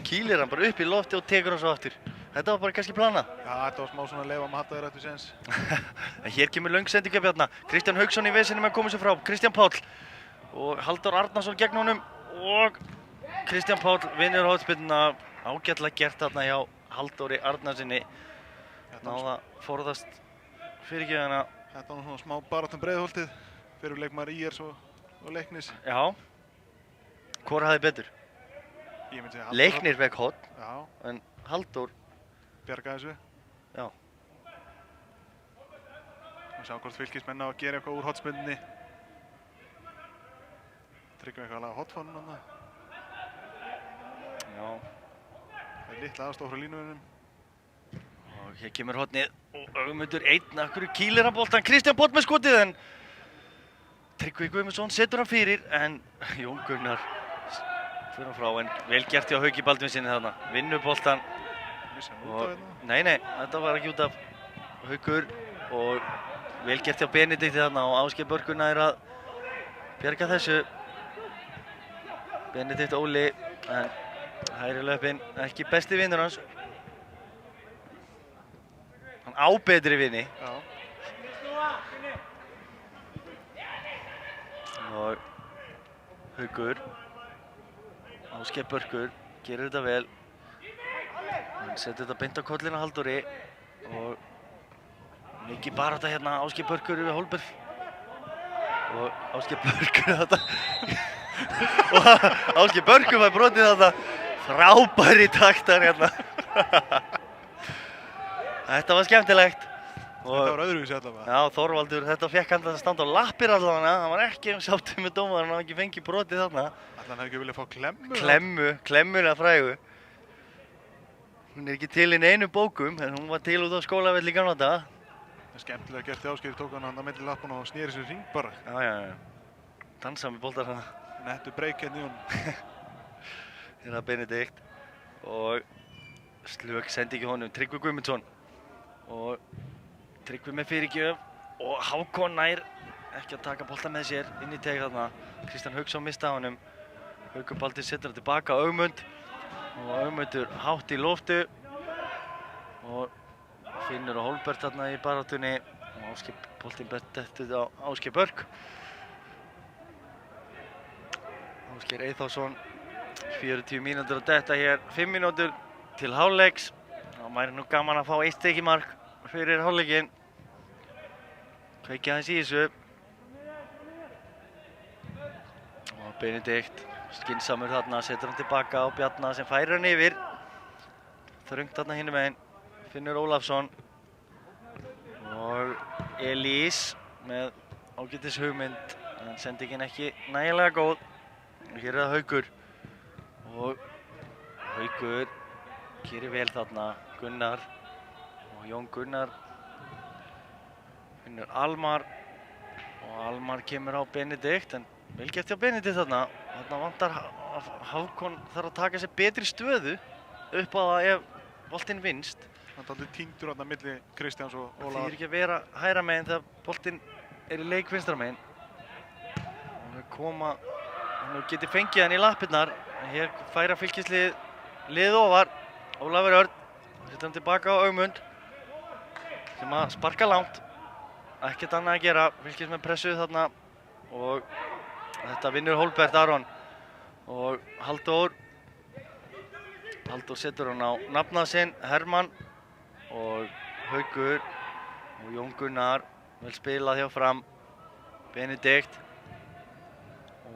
Kýlir hann bara upp í lofti og tekur hann svo aftur. Þetta var bara kannski planað. Já, þetta var smá svona leifa maður hattaður eftir séns. Hér kemur löng sending af Bjarna. Kristján Hauksson í vesinu með að koma sér frá. Kristján Páll og Halldór Arnarsson gegn honum og Kristján Páll vinnur hornspyrnuna. Ágætlega gert þarna hjá Halldóri Arnarssoni. Náða forðast fyrirgjöfuna. Þetta var nú svona smá baráttum Breiðholtið. Fyrir leikmaður IR og Leiknis. Já. Hvor hafði betur? Ég myndi segja Halldór. Leiknir vekk horn Já. en Halldór Bjarga þessu. Já. Og sjá hvort fylkismenn á að gera eitthvað úr hornspyrnunni. Tryggum eitthvað að laga hotfánum þarna. Já. Það er litla aðstoð frá línuverðinum. Og hér kemur hornið og Ögmundur einn. Af hverju kýlir hann boltan? Kristján Páll með skotið en Tryggvi Guðmundsson setur hann fyrir en Jón Gunnar fyrir hann frá en vel gert hjá Hauki Baldvinssyni þarna. Vinnur boltan. Missa hann út af hérna. Nei, þetta var ekki út af Haukur og vel gert hjá Benedikti þarna og Ásgeir Börguna er að bjarga þessu. Benedikt Óli en hægri löpinn ekki besti vinur hans. Hann á betri vini. Já. Og Haukur, Ásgeir Börgur, gerir þetta vel. Hann setur þetta beint á kollina Halldóri og mikið barátta hérna Ásgeir Börgur yfir Hólmbert. Og Ásgeir Börgur þetta. Og Ásgeir Börgur fær brotið þetta. Frábæri taktar hérna. Þetta var skemmtilegt. Þetta var öðruvísi allavega. Já, Þorvaldur, þetta fekk hann að standa á lappir allavega. Hann var ekki sáttur með dómarann, hann hafði ekki fengið brotið þarna. Ætli hann hefði ekki viljað fá klemmu? Klemmuna frægu. Hún er ekki til í neinum bókum, en hún var til út á skólavelli í gamla daga. Það er skemmtilega gert í Ásgeir, tók hann að milli lappana og snýri sér hring bara. Já. Dansa með boltar hana. Nettu breyk hérna í honum. Hérna Benedikt. Og slök sendi ekki honum Tryggvi Guðmundsson. Og Tryggvi með fyrirgjöf. Og Hákon nær ekki að taka bolta með sér inn í teg þarna. Kristján Hauksson mista honum. Haukur Baldur setur hann tilbaka á Ögmund. Og Ögmundur hátt í loftu. Og Finnur og Hólbert þarna í baráttunni. Og boltinn dettur á Ásgeir Börk. Ásgeir Eyþórsson. 40 mínútur að detta hér. 5 mínútur til hálfleiks. Það væri nú gaman að fá eitt stekimark fyrir hálfleikinn. Kveikja aðeins í þessu. Og Benedikt skynsamur þarna, setur hann tilbaka á Bjarna sem færir hann yfir. Þröngt þarna hinum megin. Finnur Ólafsson. Og Elís með ágætis hugmynd. En sendingin ekki nægilega góð. Og hér er það Haukur. Og Haukur gerir vel þarna. Gunnar. Og Jón Gunnar. Finnur Almar. Og Almar kemur á Benedikt. En vel gert hjá Benedikt þarna. Þarna vantar Hákon þarf að taka sér betri stöðu upp á það ef boltinn vinnst. Hann er aldrei týndur þarna milli Kristjáns og Það Ólafar. þýðir ekki að vera hægra megin þegar boltinn er í leik vinstra megin. Hann geti fengið hann í lappirnar. Hér færa fylkislið ofar. Ólafur Örn setur hann tilbaka á Ögmund sem að sparka langt. Ekkert annað að gera. Fylkismenn pressuð þarna og þetta vinnur Hólbert Aron og Halldór setur hann á nafnað sinn, Hermann og Haukur og Jón Gunnar vel spilað hjá Fram, Benedikt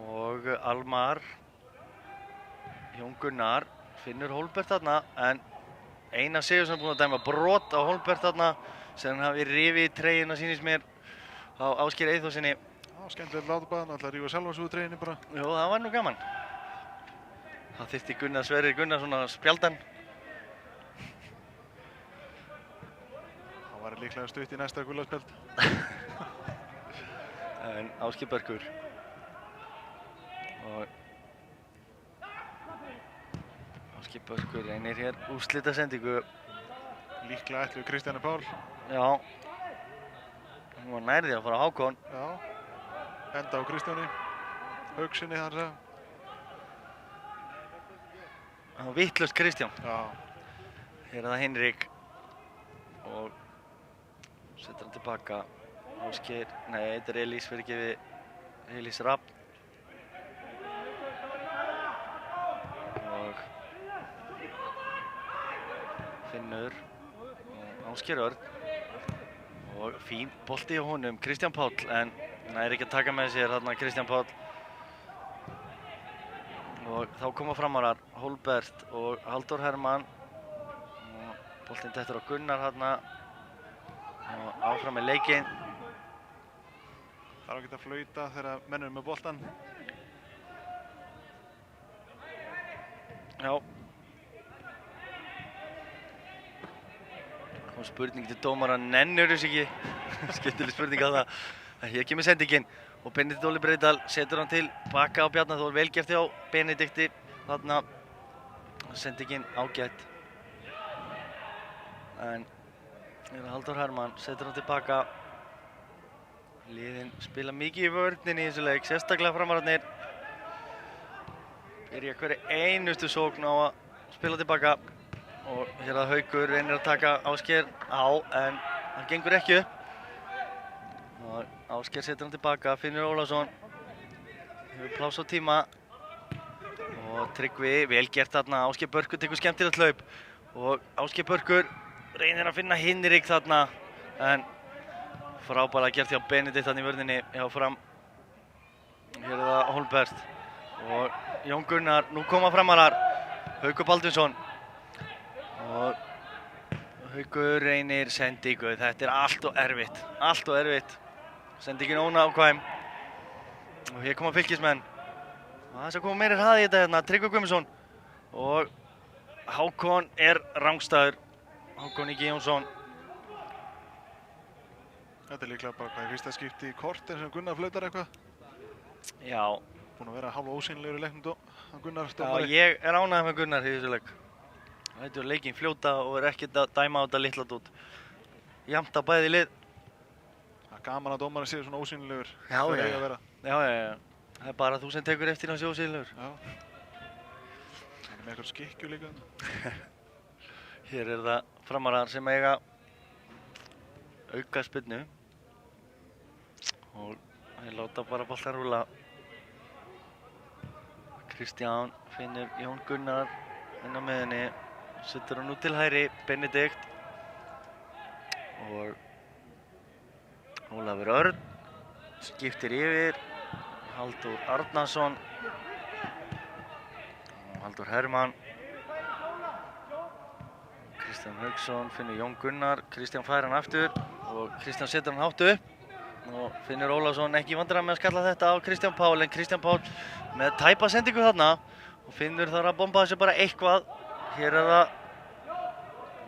og Almar, Jón Gunnar, Finnur Hólbert þarna en Einar Sigurðsson búinn að dæma brot á Hólbert þarna sem hann hafi rifið í treyjuna sýnist mér á Ásgeir Eyþórsssyni. Skemmtilegt látabaðan, alltaf rífa sjálfa sig úr treyjunni bara. Jó, það var nú gaman. Það þyrfti Gunnar Sverrir Gunnarsson að spjalda hann. Það var líklega stutt í næsta gulaspjald. En Ásgeir Börkur. Og Ásgeir Börkur reynir hér úrslitasendingu. Líklega ætluðu Kristjáni Pál. Já. Hún var nærði að fara á Hákon. Já. Enda á Kristjáni. Haugsinni þar að. Það var vitlaust Kristján. Já. Hér er það Hinrik. Og setur hann tilbaka. Ásgeir, nei, þetta er Elís fyrirgefi. Elís Rapp. Og Finnur. Og Ásgeir Örn. Og fín bolti hjá honum, Kristján Páll, en nær ekki að taka með sér þarna Kristján Páll. Og þá koma framarar Hólbert og Halldór Hermann. Og boltinn dettur á Gunnar þarna. Og áfram með leikinn. Það er ágætt að flauta þegar menn eru með boltan. Já. Kom spurning til dómara, nennur þess ekki? Skemmtileg spurning á það. En hér kemur sendingin og Benedikt Óli Breiðdal setur hann til baka á Bjarna Þór. Vel gert hjá Benedikti þarna. Sendingin ágætt. En Halldór Hermann setur hann til baka. Liðin spila mikið í vörninni í þessu leik, sérstaklega framararnir. Byrja hverju einustu sókn á að spila tilbaka. Og hér að Haukur reynir að taka Ásgeir á, en það gengur ekki upp. Og Ásgeir setur hann tilbaka, Finnur Ólafsson. Hefur pláss á tíma. Og Tryggvi, vel gert þarna, Ásgeir Börkur tekur skemmtilegt hlaup. Og Ásgeir Börkur reynir að finna Hinrik þarna. En frábærlega gert hjá Benedikt þarna í vörninni hjá Fram. Hér er það Hólbert. Og Jón Gunnar, nú koma framarar. Haukur Baldvinsson. Og Haukur reynir sendingu, þetta er allt og erfitt. Sendingin ónákvæm. Og hér koma fylkismenn. Og þess að koma meiri hraði í þetta hérna, Tryggvi Guðmundsson. Og Hákon er rangstæður. Hákon Ingi Jónsson. Þetta er líklega bara hvað í fyrsta skipti í korter sem Gunnar flautar eitthvað. Já. Búinn að vera hálfa ósýnilegur í leiknum Gunnar Já, stómari. ég er ánægður með Gunnar í þessu leik. Það heitur leikinn fljóta og er ekkert að dæma á þetta litla dót. Jafnt á bæði lið. Það er gaman að dómarinn sé svona ósýnilegur. Já, Það já. eiga að vera. Já. Það er bara þú sem tekur eftir hans sjósýðilegur. Já. Hann er með eitthvað skikkju líka. Hér er það framarar sem eiga auka spyrnu. Og þeir láta bara boltan rúlla. Kristján finnur Jón Gunnar inn á miðjunni. Setur hann út til hægri, Benedikt. Og Ólafur Örn skiptir yfir. Halldór Arnarsson. Og Halldór Hermann. Kristján Hauksson finnur Jón Gunnar. Kristján fær hann aftur og Kristján setur hann hátt upp. Og Finnur Ólafsson ekki í vandræðum með að skalla þetta á Kristján Pál, en Kristján Pál með tæpa sendingu þarna og Finnur þarf að bomba þessu bara eitthvað. Hér er það,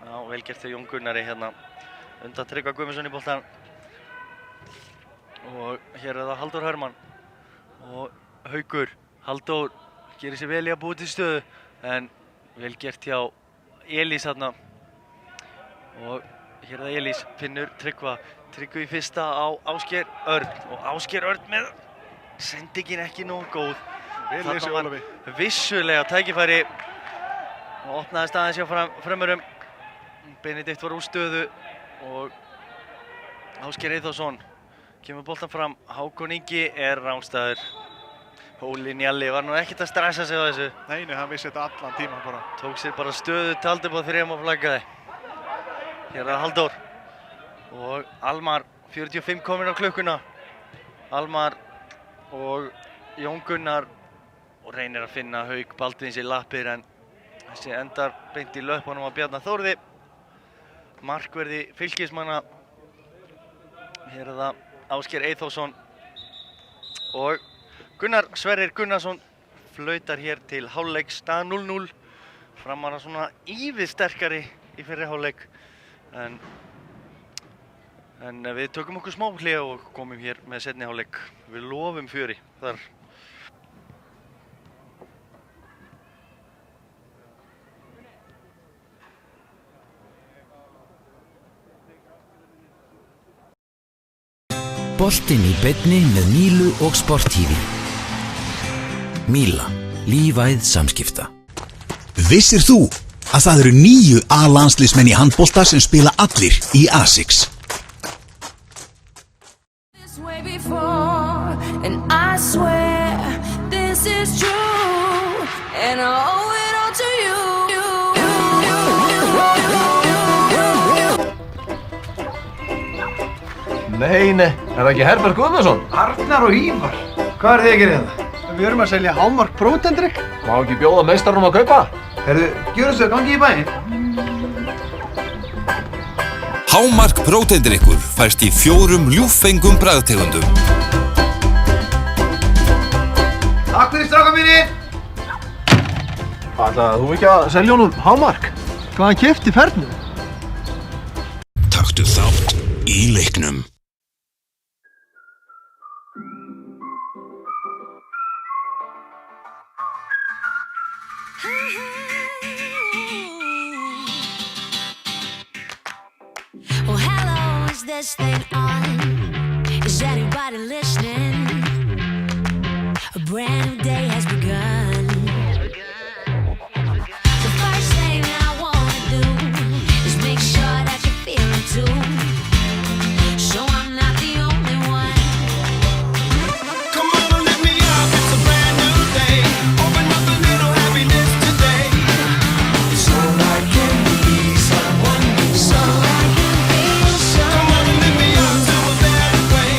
já, vel gert til Jón Gunnari hérna, undan Tryggva Guðmundsson í boltan. Og hér er það Halldór Hermann og Haukur. Halldór gerir sér vel í að búa til stöðu, en vel gert hjá Elís þarna. Og hér er það Elís, Finnur Tryggva. Tryggvi í fyrsta á Ásgeir Örn og Ásgeir Örn með sendingin ekki nógu góð. Vel lesið Ólafi. Vissulega tækifæri og opnaðist aðeins hjá frömmurum. Benedikt var úr stöðu og Ásgeir Eyþórsson kemur boltan fram. Hákon Ingi er rangstæður. Óli Njalli var nú ekkert að stressa sig á þessu. Nei, hann vissi þetta allan tíman bara. Tók sér bara stöðu, taldi upp á 3 og flaggaði. Hér er það Halldór. Og Almar, 45 komin á klukkuna. Almar og Jón Gunnar og reynir að finna Hauk Baldvins í lappir, en þessi endar beint í löpunum á Bjarna Þórði. Markverði Fylkismanna. Hér er það Ásgeir Eyþórsson og Gunnar Sverrir Gunnarsson flautar hér til hálfleik, stað 0-0. Framarar svona ívið sterkari í fyrri hálfleik, en við tökum okkur smá hlé og komum hér með seinni hálfleik. Við lofum fjöri þar. Boltinn í beinni með Mílu og Sport-TV. Míla, lífæð samskipta. Vissir þú að það eru 9 A-landsliðsmenn í handbolta sem spila allir í A6? Nei, er það ekki Herbert Guðmundsson? Arnar og Ívar, hvað er þið að gera hérna? Við erum að selja Hámark prótendrykk. Má ekki bjóða meistarunum að kaupa? Herðu, gjörum svo, gangi í bæinn. Hámark próteindrykkur fæst í 4 ljúffengum bragðtegundum. Takk fyrir stráka mínir! Ætlaði þú ekki að selja honum Hámark? Hvað hann keypti í fernum? Taktu þátt í leiknum. Well, hello, is this thing on? Is anybody listening? A brand new day has begun. The first thing I wanna do is make sure that you feel it too. So I'm not the only one. Come on and let me out, it's a brand new day. Open up a little happiness today. So I can be someone new. So I can feel Come on and let me out to a better way.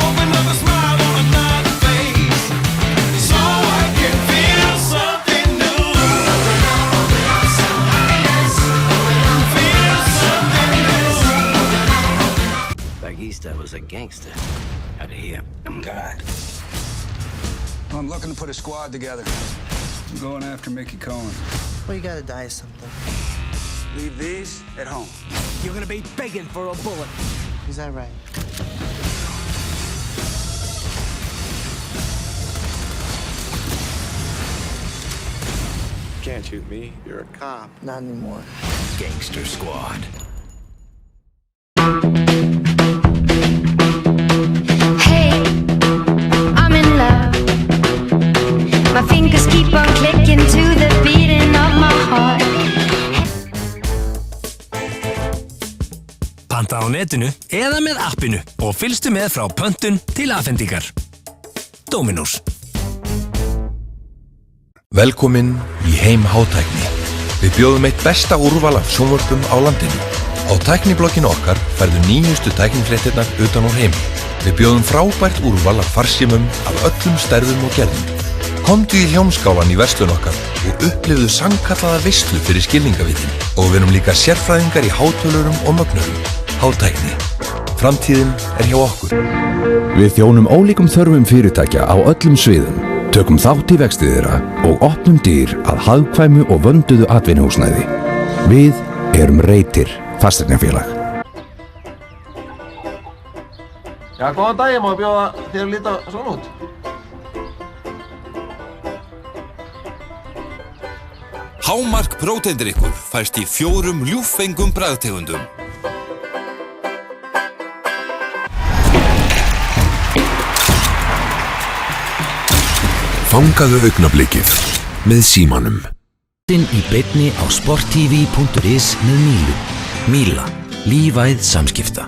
Open up a smile on another face. So I can feel something new. Feel something new. Bagista was a gangster. Out of here. God. I'm looking to put a squad together. I'm going after Mickey Cohen. Well, you gotta die of something. Leave these at home. You're gonna be begging for a bullet. Is that right? Can't shoot me. You're a cop. Not anymore. Gangster Squad. Hey, I'm in love. My fingers keep on clicking to the beating of my heart. Panta á netinu eða með appinu og fylgstu með frá pöntun til afhendingar. Dominos. Velkomin í heim hátækni. Við bjóðum eitt besta úrval af sjónvörpum á landinu. Á tækniblogginu okkar færðu nýjustu tæknifréttirnar utan úr heimi. Við bjóðum frábært úrval af farsímum af öllum stærðum og gerðum. Komdu í Hljómskálan í verslun okkar og upplifðu sannkallaða veislu fyrir skilningavitin. Og við erum líka sérfræðingar í hátölurum og mögnurum. Hátækni. Framtíðin hjá okkur. Við þjónum ólíkum þörfum fyrirtækja á öllum sviðum. Tökum þátt í vexti þeirra og opnum dyr að hagkvæmu og vönduðu atvinnuhúsnæði. Við erum Reytir fasteignafélag. Já, góðan daginn, má ég bjóða þér að líta svona út? Hámark próteindrykkur fæst í 4 ljúffengum bragðtegundum. Fangaðu augnablikið með símanum. Inn í beinni á sporttv.is með Mílu. Míla. Lífæð samskipta.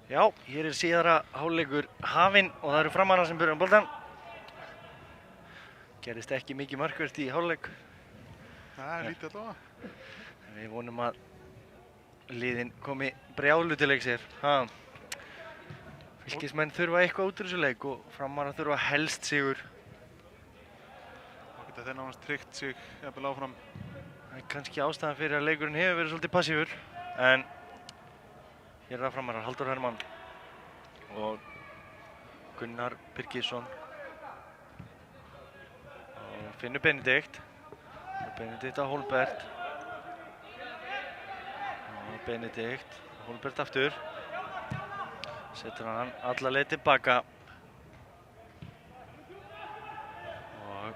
Já, hér er síðara hálfleikur hafinn og það eru Framarar sem byrja boltan. Gerist ekki mikið markvert í hálfleik. Það er lítið allavega. Við vonum að liðin komi brjálu til leiks hér. Fylkismenn þurfa eitthvað út úr þessu leik og Framarar þurfa helst sigur. Þá geta þeir nánast tryggt sig jafnvel áfram. Það er kannski ástæðan fyrir að leikurinn hefur verið svolítið passífur, en hér er það Framarar, Halldór Hermann og Gunnar Birgisson og Finnur Benedikt og Benedikt á Hólbert og Benedikt, Hólbert aftur, setur hann alla leið tilbaka og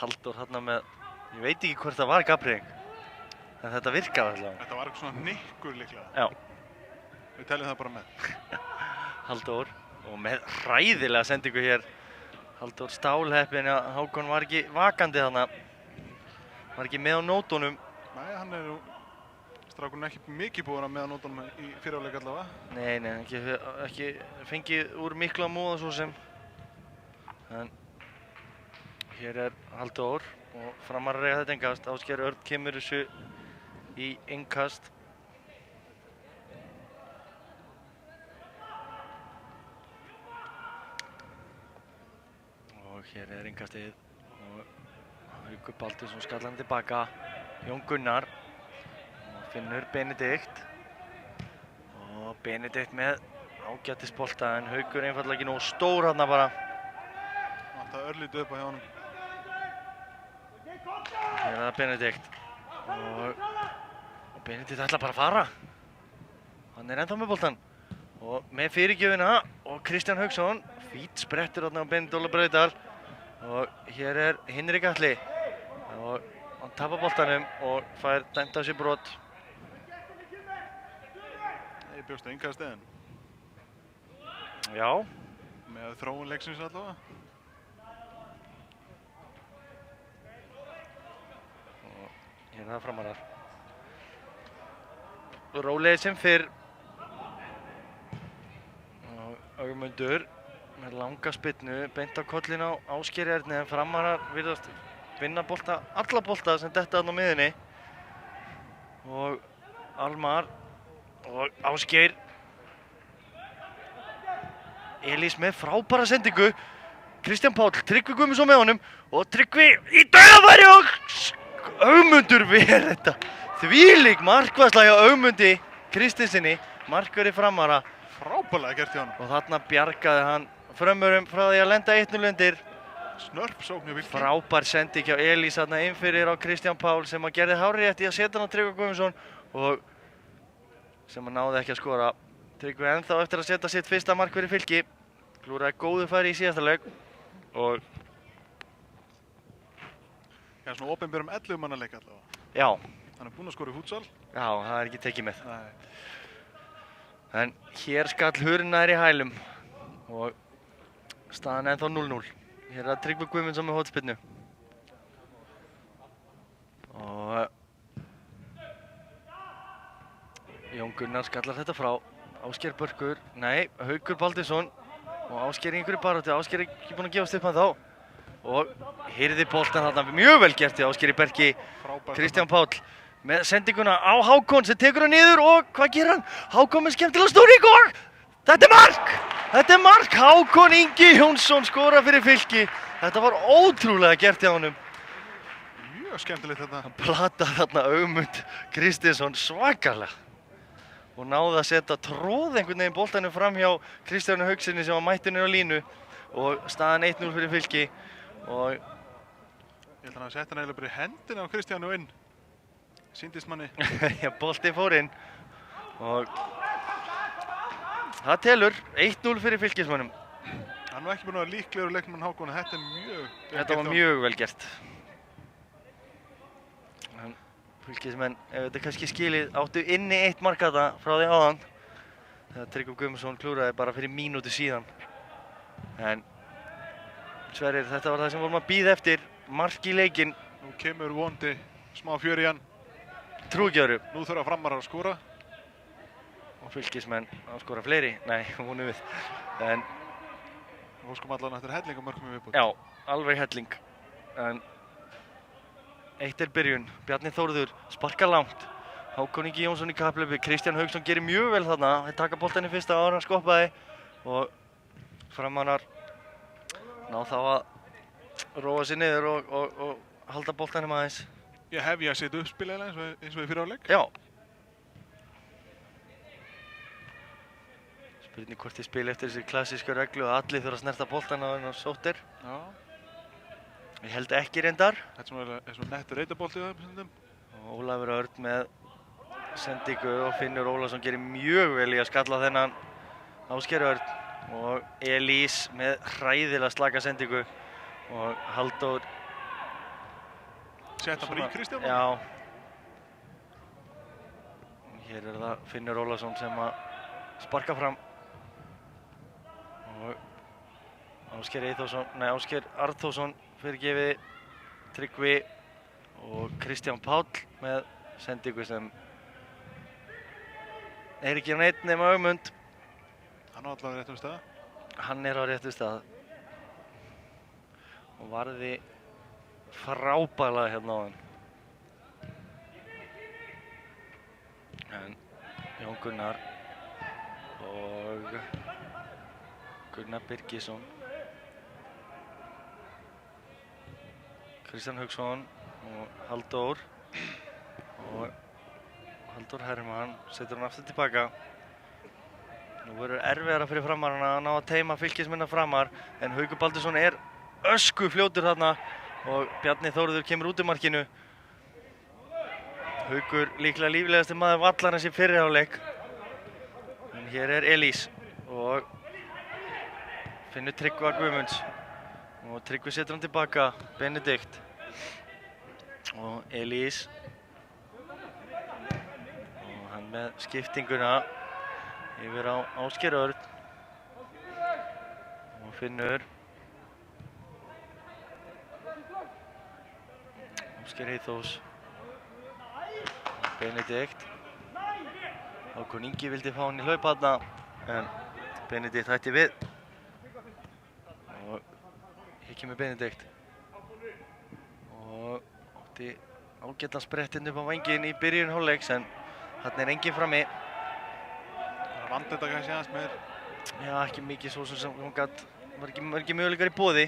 Halldór hérna með, ég veit ekki hvort það var Gabriel, en þetta virkaði allavega. Þetta var eitthvað svona nikkur líklega. Já. Við teljum það bara með. Halldór og með hræðilega sendingu hér. Halldór stálheppinn, Hákon var ekki vakandi þarna. Var ekki með á nótunum. Nei, hann er strákurinn ekki mikið búinn að með á nótunum í fyrirháleik allavega. Nei, ekki fengið úr miklu að móða svo sem. En hér er Halldór og Framarar eiga þetta innkast. Ásgeir Örn kemur þessu í innkast. Og hér er innkastið og Haukur Baldursson skallar hann tilbaka. Jón Gunnar og Finnur Benedikt og Benedikt með ágætisbolta en Haukur einfaldlega ekki nógu stór þarna bara. Vantaði örlítið upp á hjá honum. Hér er það Benedikt og Benedikt ætlar bara að fara. Hann er ennþá með boltan og með fyrirgjöfina og Kristján Hauksson fít sprettur þarna á Benedikt Óla Braudal og hér er Hinrik Atli og hann tapar boltanum og fær dæmt af sér brot. Ég bjóst að innkastið en Já. með þróun leiksins allavega. Hér er það Framarar. Rólegir sem fyrr. Og Ögmundur með langa spyrnu, beint á kollin á Ásgeiri Erni en Framarar virðast vinna bolta, alla bolta sem detta þarna á miðjunni. Og Almar og Ásgeir. Elís með frábæra sendingu. Kristján Páll, Tryggvi Guðmundsson með honum og Tryggvi í dauðafæri og Ögmundur ver þetta. Þvílík markvarsla hjá Ögmundi Kristinsinni, markverði Framara. Frábærlega gert hjá honum. Og þarna bjargaði hann Frömmurum frá því að lenda 1-0 undir. Snörp sókn hjá Fylki. Frábær sending hjá Elís þarna inn fyrir á Kristján Páll sem að gerði hárrétt í að setja hann á Tryggva Guðmundsson og sem að náði ekki að skora. Tryggvi ennþá eftir að setja sitt fyrsta mark fyrir Fylki. Klúraði góðu færi í síðasta leik og Já, svona opinberum 11 manna leik allavega. já, Hann er búinn að skora í fútsal. já, það er ekki tekið með. Nei. En hér skall hurðin nær í hælum og staðan ennþá 0-0. Hér er Tryggvi Guðmundsson með hornspyrnu. Og Jón Gunnar skallar þetta frá. Ásgeir Börkur, nei, Haukur Baldursson og Ásgeir í einhverju baráttu. Ásgeir er ekki búinn að gefast upp hann þá. Og hirði boltan þarna mjög vel gert hjá Ásgeiri Berki. Kristján Páll með sendinguna á Hákon sem tekur hann niður og hvað gerir hann? Hákon með skemmtilega stúring og þetta er mark! Þetta er mark! Hákon Ingi Jónsson skora fyrir Fylki. Þetta var ótrúlega gert hjá honum. Mjög skemmtilegt þetta. Hann plataði þarna Ögmund Kristinsson svakalega og náði að setja tróð einhvern veginn boltanum fram hjá Kristjánu Haugsinni sem var mættur niður á línu og staðan 1-0 fyrir Fylki og Ég held að hann setja nægilega bara í hendina á Kristjánu inn. Sýndist manni. Já, bolti fór inn og það telur 1-0 fyrir Fylkismönnum. Hann var ekki búinn að vera líklegur leikmann Hákon en þetta er mjög Þetta var mjög vel gert. En Fylkismenn, ef þetta kannski skilið, áttu inni 1 mark þarna frá því áðan þegar Tryggvi Guðmundsson klúraði bara fyrir mínútu síðan. En Sverrir, þetta var það sem vorum að bíða eftir, mark í leikinn. Nú kemur vondi smá fjör í hann. Trúgjöru. Nú þurfa Framarar að skora. og fylkismenn að skora fleiri. Nei, vonum við. En Óskum allan eftir helling og mörgum í viðbútt. já, alveg helling. En eitt byrjun. Bjarni Þórður sparkar langt. Hákon Ingi Jónsson í kapphlaupi. Kristján Hauksson gerir mjög vel þarna. Þeir taka boltann í fyrsta ára, hann skoppaði og Framarar ná þá að róa sig niður og halda boltanum aðeins. Ég hef ég að setja upp spilaðilega eins og í fyrir áleik. Já. Spurning hvort þið spila eftir þessi klassísku reglu að allir þurfa að snerta boltan á hennar sóttir. Já. Ég held ekki reyndar. Þetta er svona nettur reytabolti í það stundum. Og Ólafur Örn með sendingu og Finnur Ólafsson gerir mjög vel í að skalla þennan Ásgeir Örn. Og Elís með hræðilega slaka sendingu og Halldór Setta bara í Kristján. Já. Hér það Finnur Ólafsson sem að sparka fram og Ásgeir Arnþórsson fyrirgefi Tryggvi og Kristján Páll með sendingu sem er ekki neitt nema Ögmund. Hann á allavega réttum stað. Hann er á réttum stað og varði frábælega hérna á hann. En Jón Gunnar og Gunnar Birgisson, Kristján Hauksson og Halldór Hermann setur hann aftur tilbaka. Nú verður erfiðara fyrir Framarana að ná að teima fylkismenn Framar en Haukur Baldursson er ösku fljótur þarna og Bjarni Þórður kemur út í markinu. Haukur líklega líflegasti maður vallarins í fyrri hálfleik. En hér er Elís og finnur Tryggva Guðmunds og Tryggvi setur hann tilbaka, Benedikt og Elís og hann með skiptinguna yfir á Ásgeir Örn og Finnur Ásgeir Eyþórs Benedikt Hákon Ingi vildi fá hann í hlaup þarna en Benedikt hætti við og hér kemur Benedikt og átti ágætlan sprettinn upp á vænginn í byrjun hálfleiks en þarna er enginn frammi. Vandi þetta kannski aðeins með þér? Já, ekki mikið svo sem hún gat, var ekki möguleikar í boði.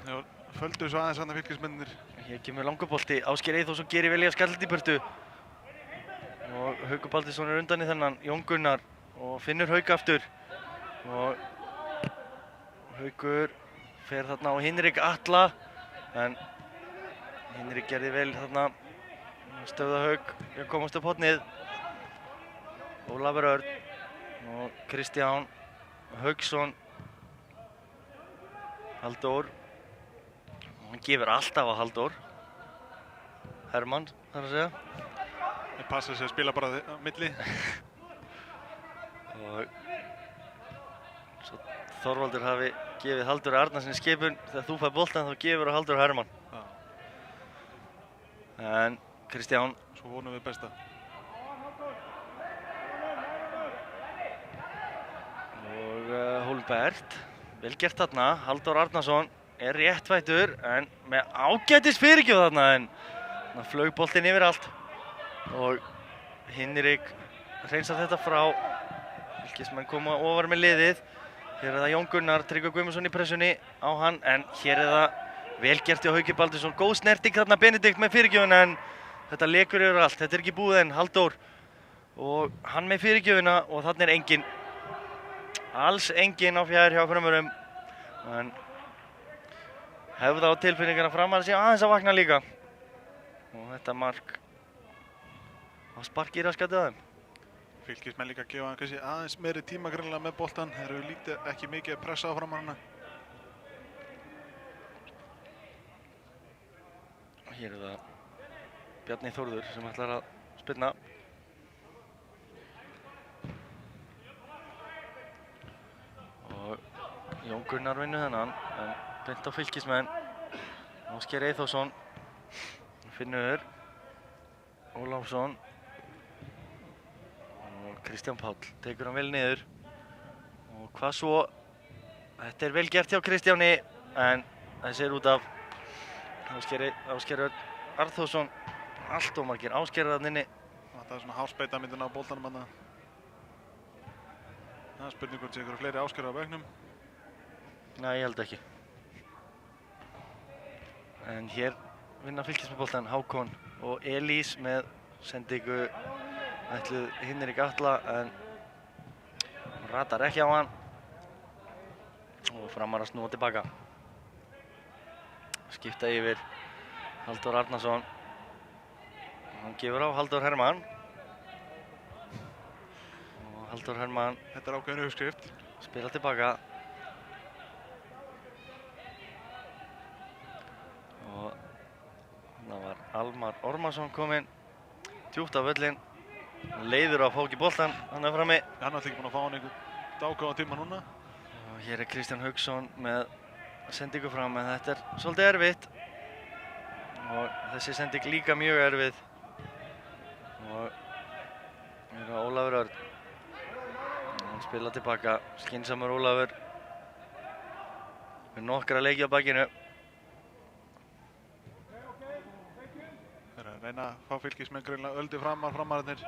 Já, földu svo aðeins hann að fylkismennir. Hér kemur langabolti, Ásgeir Eyþórsson gerir vel í að skalla þetta í burtu. Og Haukur Baldursson er undan í þennan, Jón Gunnar og Finnur Hauk aftur. Og Haukur fer þarna á Hinrik Atla, en Hinrik gerði vel þarna stöða Hauk að komast upp hornið. Ólafur Örn og Kristján Hauksson, Halldór og hann gefur alltaf á Halldór Hermann, þarf að segja. Það passa sig að spila bara á milli. Og svo Þorvaldur hafi gefið Halldór Arnarssoni skipun þegar þú fær boltann þá gefur á Halldór Hermann. Já. En Kristján Svo vonum við besta. Hólmbert, vel gert þarna, Halldór Arnarsson er réttvættur en með ágætis fyrirgjöf þarna en það flaug boltinn yfir allt og Hinrik hreinsar þetta frá, fylkismenn koma ofar með liðið, hér er það Jón Gunnar, Tryggvi Guðmundsson í pressunni á hann en hér er það vel gert hjá Hauki Baldursson, góð snerting þarna Benedikt með fyrirgjöfuna en þetta lekur yfir allt, þetta er ekki búið en Halldór og hann með fyrirgjöfuna og þarna er enginn. Alls enginn á fjær hjá Frömmurum en hefði á tilfinninguna Framar sé aðeins að vakna líka og þetta mark á sparki í raskatið að þeim. Fylkismenn líka gefa hann kannski aðeins meiri tíma greinlega með boltan. Þeir eru lítið ekki mikið að pressa á Framarana. Hér er það Bjarni Þórður sem ætlar að spilna. Jón Gunnar vinnur þennan, en beint á fylkismenn. Ásgeir Eyþórsson, Finnur Ólafsson og Kristján Páll tekur hann vel niður. Og hvað svo? Þetta er vel gert hjá Kristjáni, en þessi er út af Ásgeir Örn Arþórsson. Allt of margir Ásgeirar þarna inni. Það er svona háspeita myndin á boltanum þarna. Það er spurning hvort sé ykkur fleiri Ásgeirar á bekknum. Nei, ég held ekki. En hér vinna Fylkis með boltan Hákon og Elís með sendingu ætluð Hinrik Atla, en ratar ekki á hann og Framar að snúa tilbaka. Skipta yfir Halldór Arnarsson. Hann gefur á Halldór Hermann. Og Halldór Hermann Þetta er ákveðin uppskrift. spila tilbaka. Og það var Almar Ormarsson kominn djúpt á völlinn. Leiður að fá ekki boltann hann er frammi. Hann er ekki búinn að fá hann einhvern dágóðan tíma núna. Og hér er Kristján Hauksson með sendingu fram, en þetta er svolítið erfitt. Og þessi sending líka mjög erfið. Og hér er Ólafur Örn. Hann spila tilbaka, skynsamur Ólafur. Með nokkra leiki á bakinu. Þeir eru að reyna að fá Fylkismenn greinilega öldu framararnir.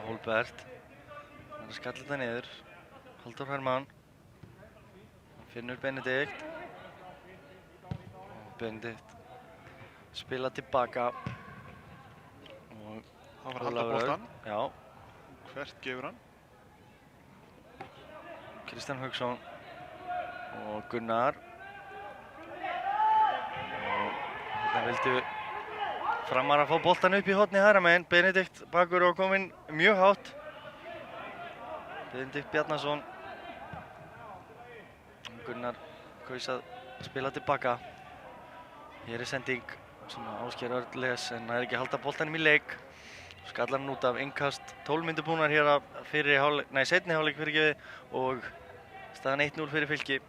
Hólbert. Það er að skalla þetta niður. Halldór Hermann. Finnur Benedikt. Og Benedikt spila tilbaka. Og Það var að halda boltan. Já. Hvert gefur hann? Kristján Hauksson og Gunnar. Og þetta vildu Framar að fá boltan upp í horni hægra megin. Benedikt bakur og kominn mjög hátt. Benedikt Bjarnason. Gunnar kaus að spila tilbaka. Hér er sending sem Ásgeir Örn les, en það er ekki að halda boltanum í leik. Skallar hann út af innkast. 12 mínútur búnar hér af seinni hálfleik fyrirgefið og staðan 1-0 fyrir Fylki.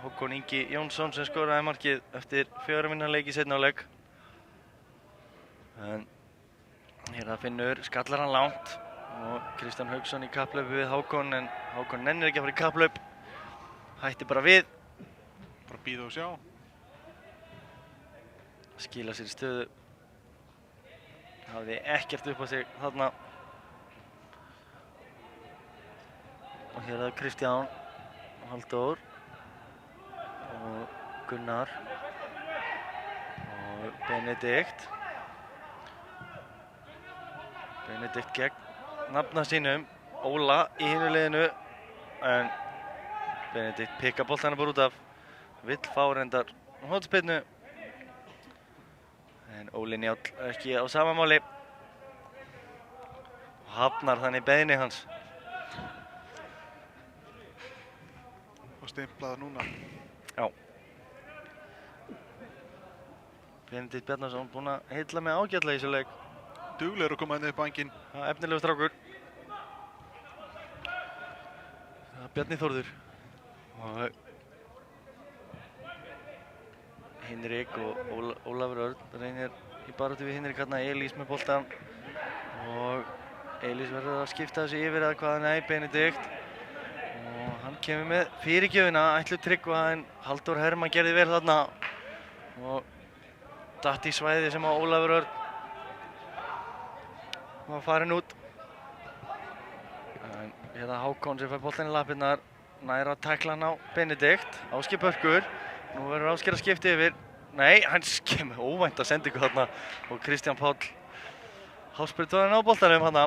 Hákon Ingi Jónsson sem skoraði markið eftir 4 mínútna leik í seinni hálfleik. En hér að Finnur skallar hann langt og Kristján Hauksson í kapplaupi við Hákon, en Hákon nennir ekki að fara í kapplaup. Hætti bara við. Bara bíða og sjá. Skila sér í stöðu. Hafði ekkert upp á sig þarna. Og hér er Kristján, Halldór og Gunnar og Benedikt. Benedikt gegn nafna sínum, Óla í hinu liðinu, en Benedikt pikka boltana bara út af. Vill fá reyndar hornspyrnu, en Óli Njáll ekki á sama máli. Og hafnar þannig beiðni hans. Og stimplaði núna. Já. Benedikt Bjarnason búinn að heilla með ágætlega í þessu leik. Duglegur að koma inn upp bankinn. Efnilegu strákur. Það er Bjarni Þórður. Og Hinrik og Ólafur Örn reynir í baráttu við Hinrik hérna. Elís með boltan. Og Elís verður að skipta þessu yfir eða hvað, nei, Benedikt. Og hann kemur með fyrirgjöfina, ætlu Tryggva, en Halldór Hermann gerði vel þarna. Og datt í svæði sem á Ólafur Örn var farin út. En hérna Hákon sem fær boltan í lappirnar, nær að tækla hann á Benedikt. Ásgeir Börkur. Nú verður Ásgeir að skipta yfir. Nei, hann kemur óvænt að sendingu þarna. Og Kristján Páll háspyrtuðan á boltanum þarna.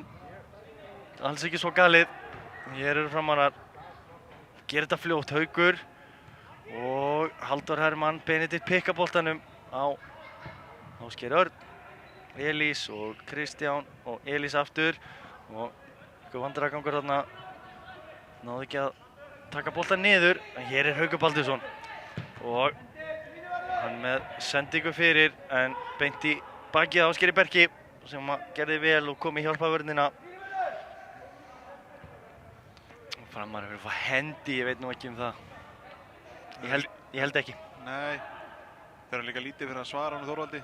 Alls ekki svo galið. Hér eru Framarar. Gerir þetta fljótt. Haukur og Halldór Hermann. Benedikt pikka boltanum á Ásgeir Örn. Elís og Kristján og Elís aftur. Og eitthvað vandræðagangur þarna. Náðu ekki að taka boltan niður. En hér er Haukur Baldursson. Og hann með sendingu fyrir, en beint í bakið á Ásgeiri Berki sem gerði vel og kom í hjálpavörnina. Framar hefur fått hendi, ég veit nú ekki um það. Ég held ekki. Nei, þeir eru líka lítið fyrir að svara hann Þorvaldi.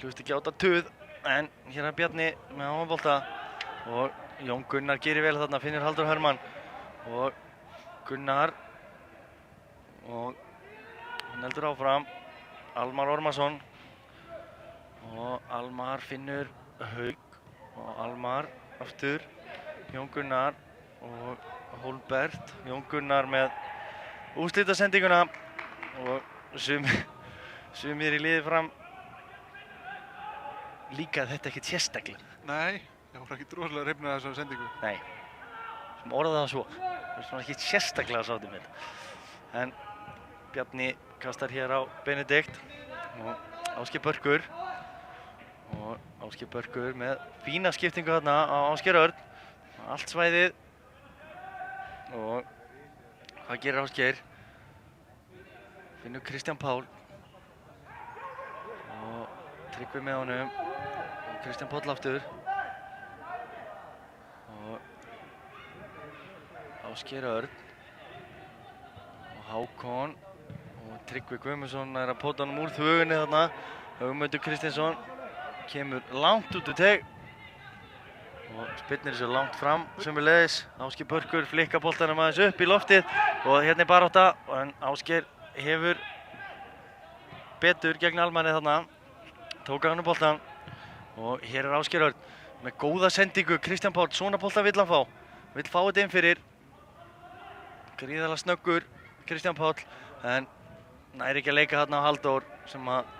Hlust ekki á þetta tuð. en hér er Bjarni með ámabolta og Jón Gunnar gerir vel þarna, finnur Halldór Hermann og Gunnar og hann heldur áfram, Almar Ormarsson og Almar finnur Hauk og Almar aftur, Jón Gunnar og Hólmbert, Jón Gunnar með úrslitasendinguna og sumir í liði fram líka þetta ekkert sérstaklega. Nei, ég voru ekki drosalega hrifnir af þessari sendingu. Nei, sem orðaði það svo. Það er svona ekkert sérstaklega sáttum við. En Bjarni kastar hér á Benedikt og Ásgeir Börkur. Og Ásgeir Börkur með fína skiptingu þarna á Ásgeir Örn. Allt svæðið. Og hvað gerir Ásgeir? Finnur Kristján Pál. Og Tryggvi með honum. Kristján Páll aftur og Ásgeir Örn og Hákon og Tryggvi Guðmundsson er að póta honum úr þvögunni þarna. Ögmundur Kristinsson kemur langt út úr teg og spyrnir þessu langt fram sömuleiðis. Ásgeir Börkur flikkar boltanum aðeins upp í loftið og hérna er barátta en Ásgeir hefur betur gegn Almanni þarna. Tók hann boltan. Og hér er Ásgeir Örn með góða sendingu, Kristján Páll, svona bolta vill hann fá. Vill fá þetta inn fyrir. Gríðarlega snöggur Kristján Páll, en næri ekki að leika þarna á Halldór sem að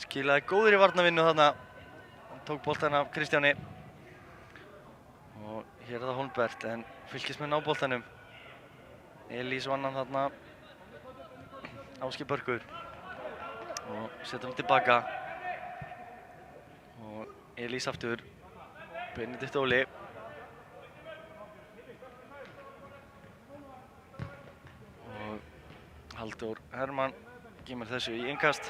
skilaði góðri varnarvinnu þarna. Hann tók boltan af Kristjáni. Og hér er það Hólmbert, en Fylkismenn á boltanum. Elís vann hann þarna. Ásgeir Börkur. Og setur hann tilbaka. Elís aftur, Benedikt Óli og Halldór Hermann kemur þessu í innkast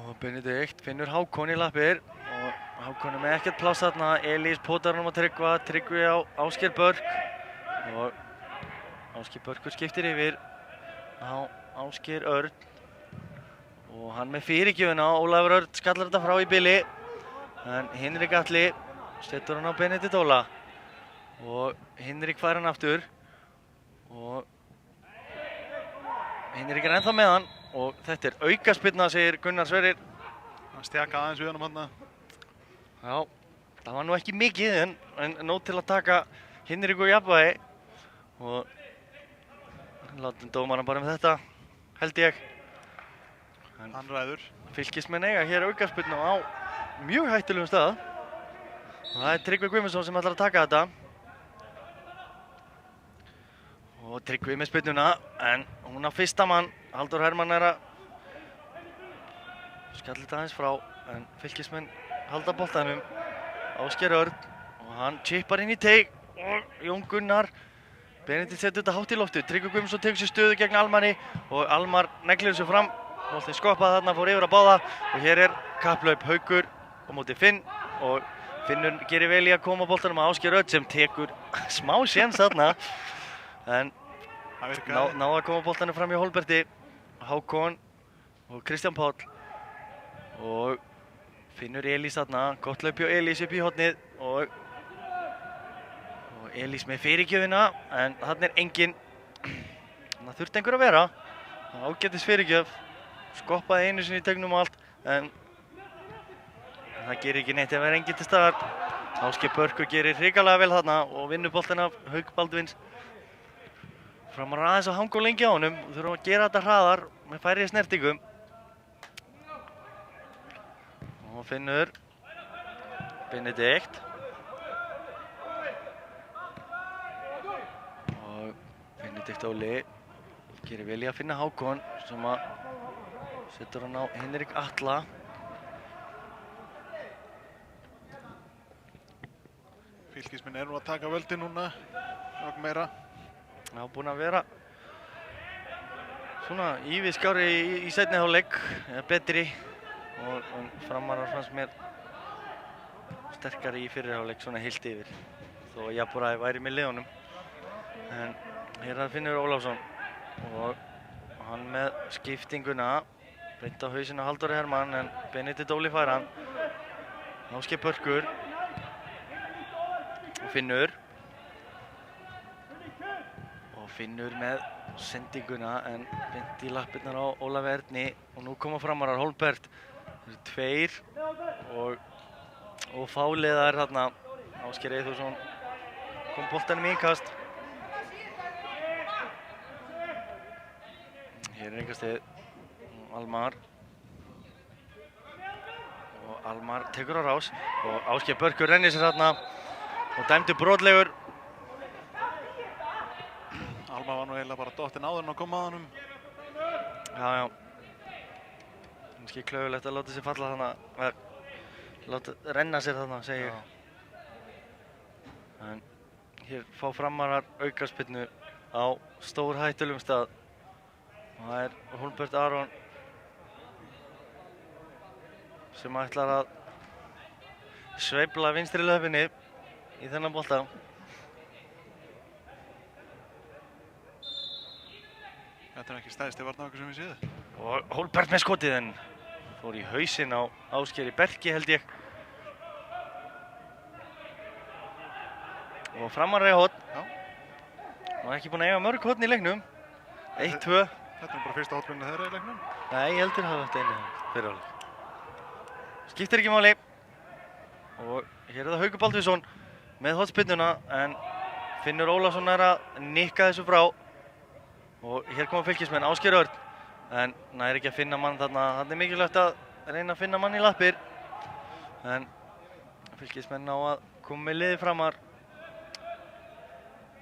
og Benedikt finnur Hákon í lappir og Hákon er með ekkert pláss þarna. Elís pótar hann á Tryggva, Tryggvi á Ásgeir Börk og Ásgeir Börkur skiptir yfir á Ásgeir Örn. Og hann með fyrirgjöfuna, Ólafur Örn skallar þetta frá í bili. En Hinrik Atli setur hann á Benedikt Óla. Og Hinrik fær hann aftur. Og Hinrik er ennþá með hann. Og þetta er aukaspyrna, segir Gunnar Sverrir. Hann stjaka aðeins við hann þarna. Já, það var nú ekki mikið en nóg til að taka Hinrik úr jafnvægi. Og látum dómarann bara með þetta, held ég. Hann ræður. Fylkismenn eiga hér aukaspyrnu á mjög hættulegum stað. Og það er Tryggvi Guðmundsson sem ætlar að taka þetta. Og Tryggvi með spyrnuna, en hún á fyrsta mann. Halldór Hermann er að skalla þetta aðeins frá, en Fylkismenn halda boltanum. Ásgeir Örn, og hann chippar inn í teig. Og Jón Gunnar. Benedikt setur þetta hátt í loftu. Tryggvi Guðmundsson tekur sér stöðu gegn Almanni og Almar neglir þessu fram. Boltinn skoppaði þarna, fór yfir að báða og hér er kapplaup Haukur á móti Finn og Finnur gerir vel í að koma boltanum að Ásgeir Örn sem tekur smá séns þarna en ná að koma boltanum fram hjá Hólmberti, Hákon og Kristján Páll og Finnur Elís þarna, gott laup hjá Elís upp í hornið og Elís með fyrirgjöfina en þarna er enginn, það þurfti einhver að vera, ágætis fyrirgjöf. Skoppaði einu sinni í tegnum og allt, en það gerir ekki neitt ef það er enginn til staðar. Ásgeir Börkur gerir hrikalega vel þarna og vinnur boltann af Hauk Baldvins. Framar aðeins að hanga lengi á honum og þurfum að gera þetta hraðar með færri snertingum. Og finnur Benedikt. Og Benedikt Óli gerir vel í að finna Hákon sem að setur hann á Hinrik Atla. Fylkismenn nú að taka völdin núna, og meira. Já, búinn að vera svona íviðskári í seinni hálfleik, eða betri. Og Framarar fannst mér sterkari í fyrri hálfleik svona heilt yfir. Þó að jafnbúræði væri með liðunum. En hér er Finnur Ólafsson og hann með skiptinguna beint á hausinn á Halldóri Hermann en Benedikt Óli fær hann. Ásgeir Börkur og Finnur með sendinguna en beint í lappirnar á Ólafi Erni og nú koma framarar Hólmbert. Það eru tveir og fáliðar þarna. Ásgeir Eyþórsson kom boltanum í innkast. Hér er innkastið Almar og Almar tekur á rás og Ásgeir Börkur rennir sér þarna og dæmdur brotlegur. Almar var nú eiginlega bara dottinn áður en að koma að honum. Já. Kannski klaufulegt að láta sér falla þarna, láta renna sér þarna, segi ég. En hér fá framarar aukaspyrnu á stórhættulegum stað. Og það er Hólmbert Aron sem ætlar að sveifla vinstri löfinni í þennan bolta. Þetta er ekki stæðsti varnarvörður sem við séð. Og Hólmbert með skotið en fór í hausinn á Ásgeiri Berki held ég. Og framarar í horn. Já. Og ekki búinn að eiga mörg horn í leiknum. 1-2. Þetta er bara fyrsta hornvinna þeirra í leiknum. Nei, ég heldur hafa haft einu fyrir áleik. Skiptir ekki máli. Og hér er það Haukur Baldvinsson með hornspyrnuna en Finnur Ólafsson er að nikka þessu frá. Og hér koma fylkismenn Ásgeir Örn en nær ekki að finna mann þarna. Það er mikilvægt að reyna að finna mann í lappir. En fylkismenn á að koma með liði framar.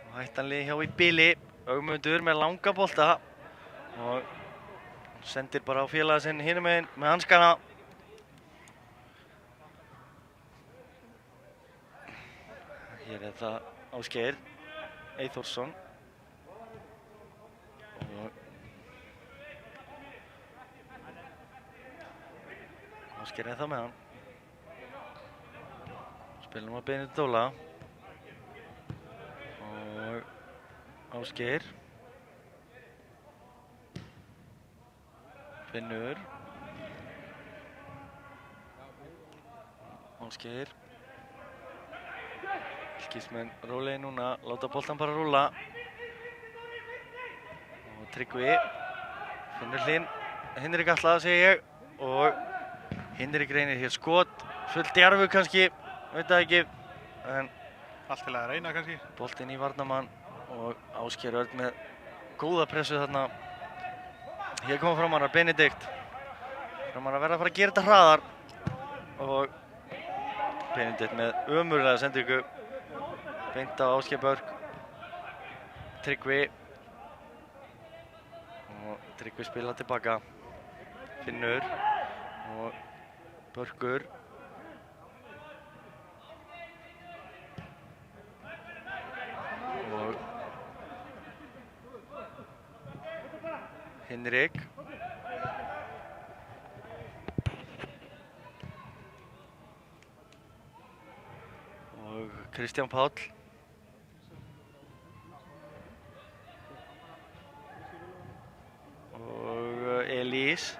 Og hættanlið hjá í bili. Ögmundur með langa bolta. Og sendir bara á félaga sinn hinum megin með hanskana. Hér er það Ásgeir Eyþórsson. Ásgeir er það með hann. Spilum að Benedikt Óla. Og Ásgeir. Finnur. Ásgeir. Fylkismenn rólegir núna, láta boltan bara rúlla. Og Tryggvi. Finnur Hlinn. Hinrik Atla segi ég. Og Hinrik reynir hér skot. Full djarfu kannski, veit það ekki. En allt til að reyna kannski. Boltinn í varnarmann og Ásgeir Örn með góða pressu þarna. Hér koma framarar Benedikt. Framarar verða að fara að gera þetta hraðar. Og Benedikt með ömurlega sendingu. Beint á Ásgeir Börk. Tryggvi. Og Tryggvi spila tilbaka. Finnur. Og Börkur. Og Hinrik. Og Kristján Páll. Og Elís.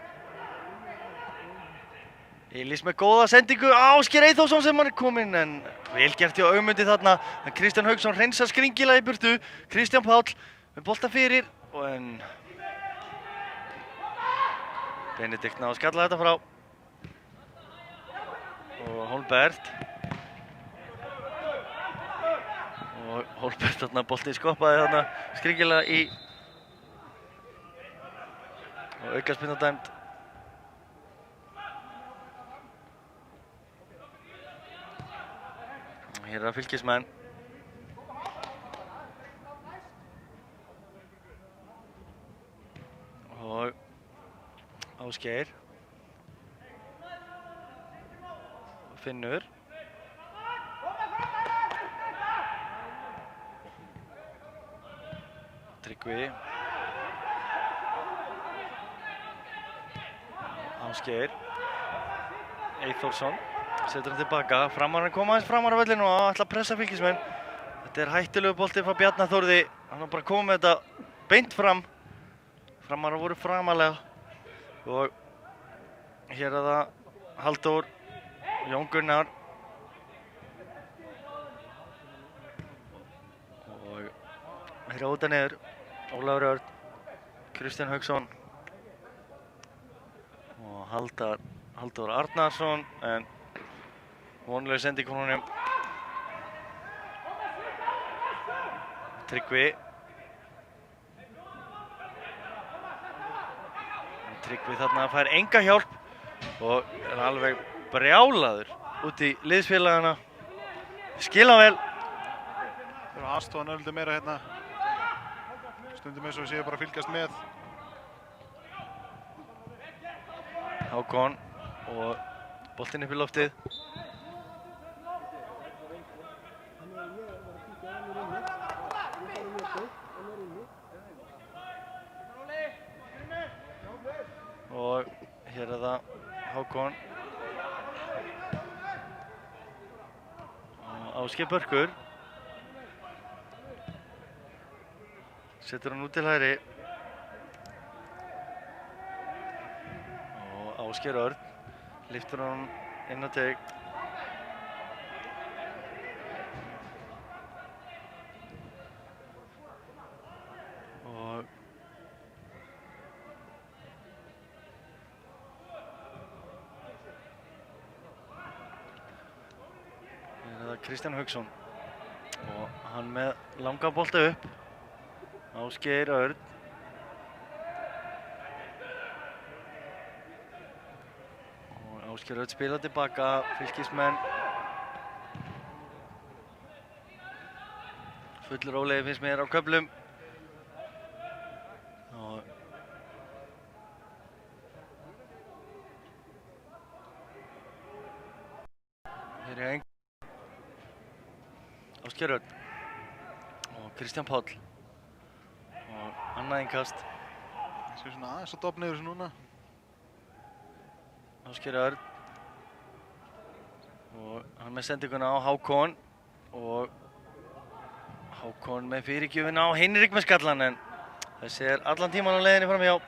Elís með góða sendingu, Ásgeir Eyþórsson sem hann er kominn en vel gert hjá Ögmundi þarna. En Kristján Hauksson hreinsar skringilega í burtu. Kristján Páll með bolta fyrir og en Benedikt náði að skalla þetta frá. Og Hólmbert. Og Hólmbert þarna, boltinn skoppaði þarna skringilega í og aukaspyrna dæmd. Hér er það fylkismenn. Og Ásgeir. Finnur. Tryggvi. Ásgeir. Eyþórsson. Setur hann tilbaka, framarar koma aðeins framar á vellinu og ætla að pressa fylkismenn. Þetta er hættulegu bolti frá Bjarna Þórði. Hann var bara komið með þetta beint fram. Framarar voru framalega og hér er það Halldór, Jón Gunnar og hér út að niður Ólafur Örn, Kristján Hauksson og Halldór Arnarsson en vonlega sending honum Tryggvi þarna fær enga hjálp og er alveg brjálaður út í liðsfélagana. Skila vel. Það eru aðstofan öldu meira hérna. Stundum eins og séu bara að fylgjast með. Hákon og boltinn upp í loftið. Og hér er það Hákon og Ásgeir Börkur setur hann út til hægri og Ásgeir Örn lyftur hann inn á teig og Kristján Hauksson og hann með langa bolta upp Ásgeir Örn og Ásgeir Örn spila tilbaka Fylkismenn fullur ólegi finnst mér á köflum og hér er Ásgeir Örn og Kristján Páll og annað innkast. Það sé svona aðeins að dofna yfir þessu núna. Ásgeir Örn og hann með sendinguna á Hákon og Hákon með fyrirgjöfina á Hinrik með skallan en þessi er allan tíman á leiðinni framhjá.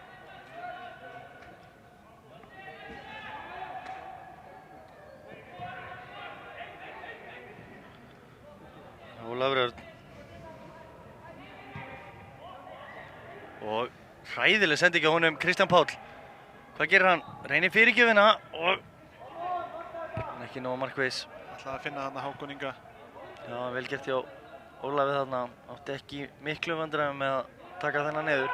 Ólafur Örn og hræðileg sending á honum Kristján Páll. Hvað gerir hann? Reynir fyrirgjöfina og hann er ekki nógu markviss. Ætlaði að finna þarna Hákon Inga. Já, vel gert hjá Ólafi þarna. Átti ekki miklu vandræðum með að taka þennan niður.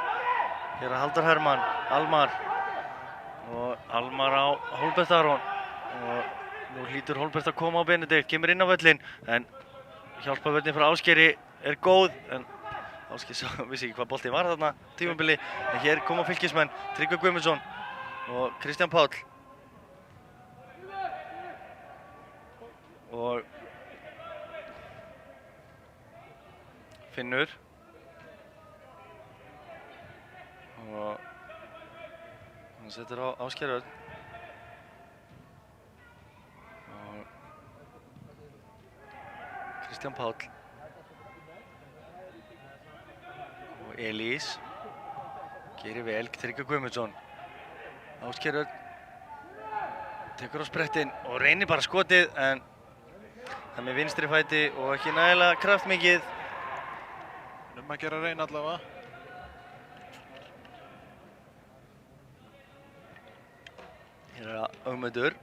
Hér er Halldór Hermann, Almar og Almar á Hólbert Aron og nú hlýtur Hólbert að koma á Benedikt, kemur inn á völlinn en hjálpavörnin frá Ásgeiri er góð en Ásgeir vissi ekki hvað boltinn var þarna tímabili en hér koma Fylkismenn Tryggvi Guðmundsson og Kristján Páll og Finnur og hann setur á Ásgeir Örn og Kristján Páll og Elís gerir vel Tryggvi Guðmundsson Ásgeir Örn tekur á sprettinn og reynir bara skotið en það með vinstri fæti og ekki nægilega kraftmikið Að gera reyna allavega hér er það Ögmundur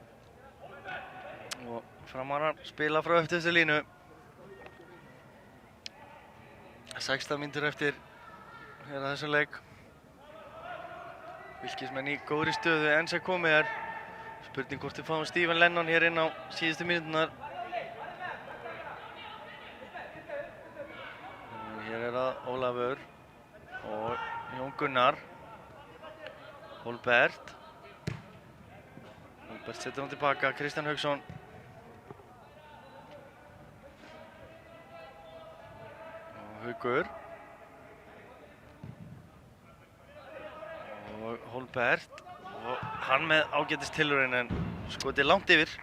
og Framarar spila frá öftustu línu 16 mínútur eftir hér að þessum leik Fylkismenn í góðri stöðu enn sem komið er spurning hvort við fáum Stephen Lennon hér inn á síðustu mínúturnar hér er það Ólafur og Jón Gunnar Hólbert setur hann tilbaka Kristján Hauksson og Haukur og Hólbert og hann með ágætis tilraun en skotið langt yfir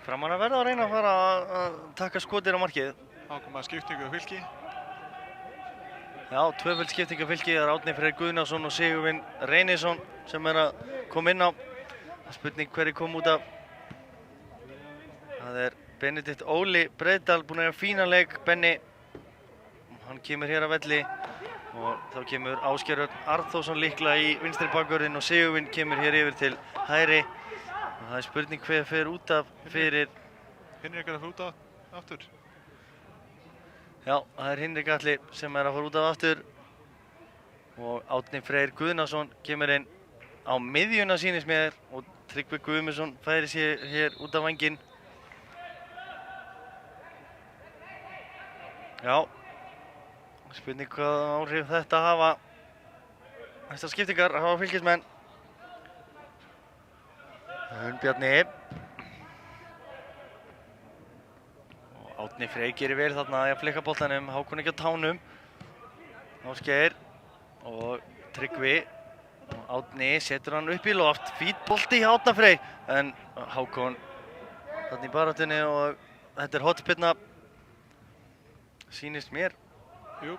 Framarar verða að reyna að fara að taka skotir á markið Ákoma skiptingu á Fylki Já, tvöföld skipting á Fylki það er Árni Freyr Guðnason og Sigurvin Reynisson sem er að koma inn á spurning hverju kom út af. Það Benedikt Óli Breiðdal búinn að eiga fínan leik. Benni, hann kemur hér af velli og þá kemur Ásgeir Örn Arnþórsson líklega í vinstri bakvörðinn og Sigurvin kemur hér yfir til hægri. Og það spurning hver fer út af fyrir. Hinrik að fara út af aftur. Já, það Hinrik Atli sem að fara út af aftur. Og Árni Freyr Guðnason kemur inn á miðjuna sýnist mér og Tryggvi Guðmundsson færi sér hér út af vænginn. Já, spurning hvað áhrif þetta hafa. Þessar skiptingar hafa fylkismenn. Bjarni. Og Árni Freyr gerir vel þarna að flikka boltanum, Hákon ekki á tánum. Ásgeir og Tryggvi. Og Árni setur hann upp í loft, fít bolti hjá Árna Freyr. En Hákon þarna í baráttunni og þetta hotspyrna. Sýnist mér. Jú.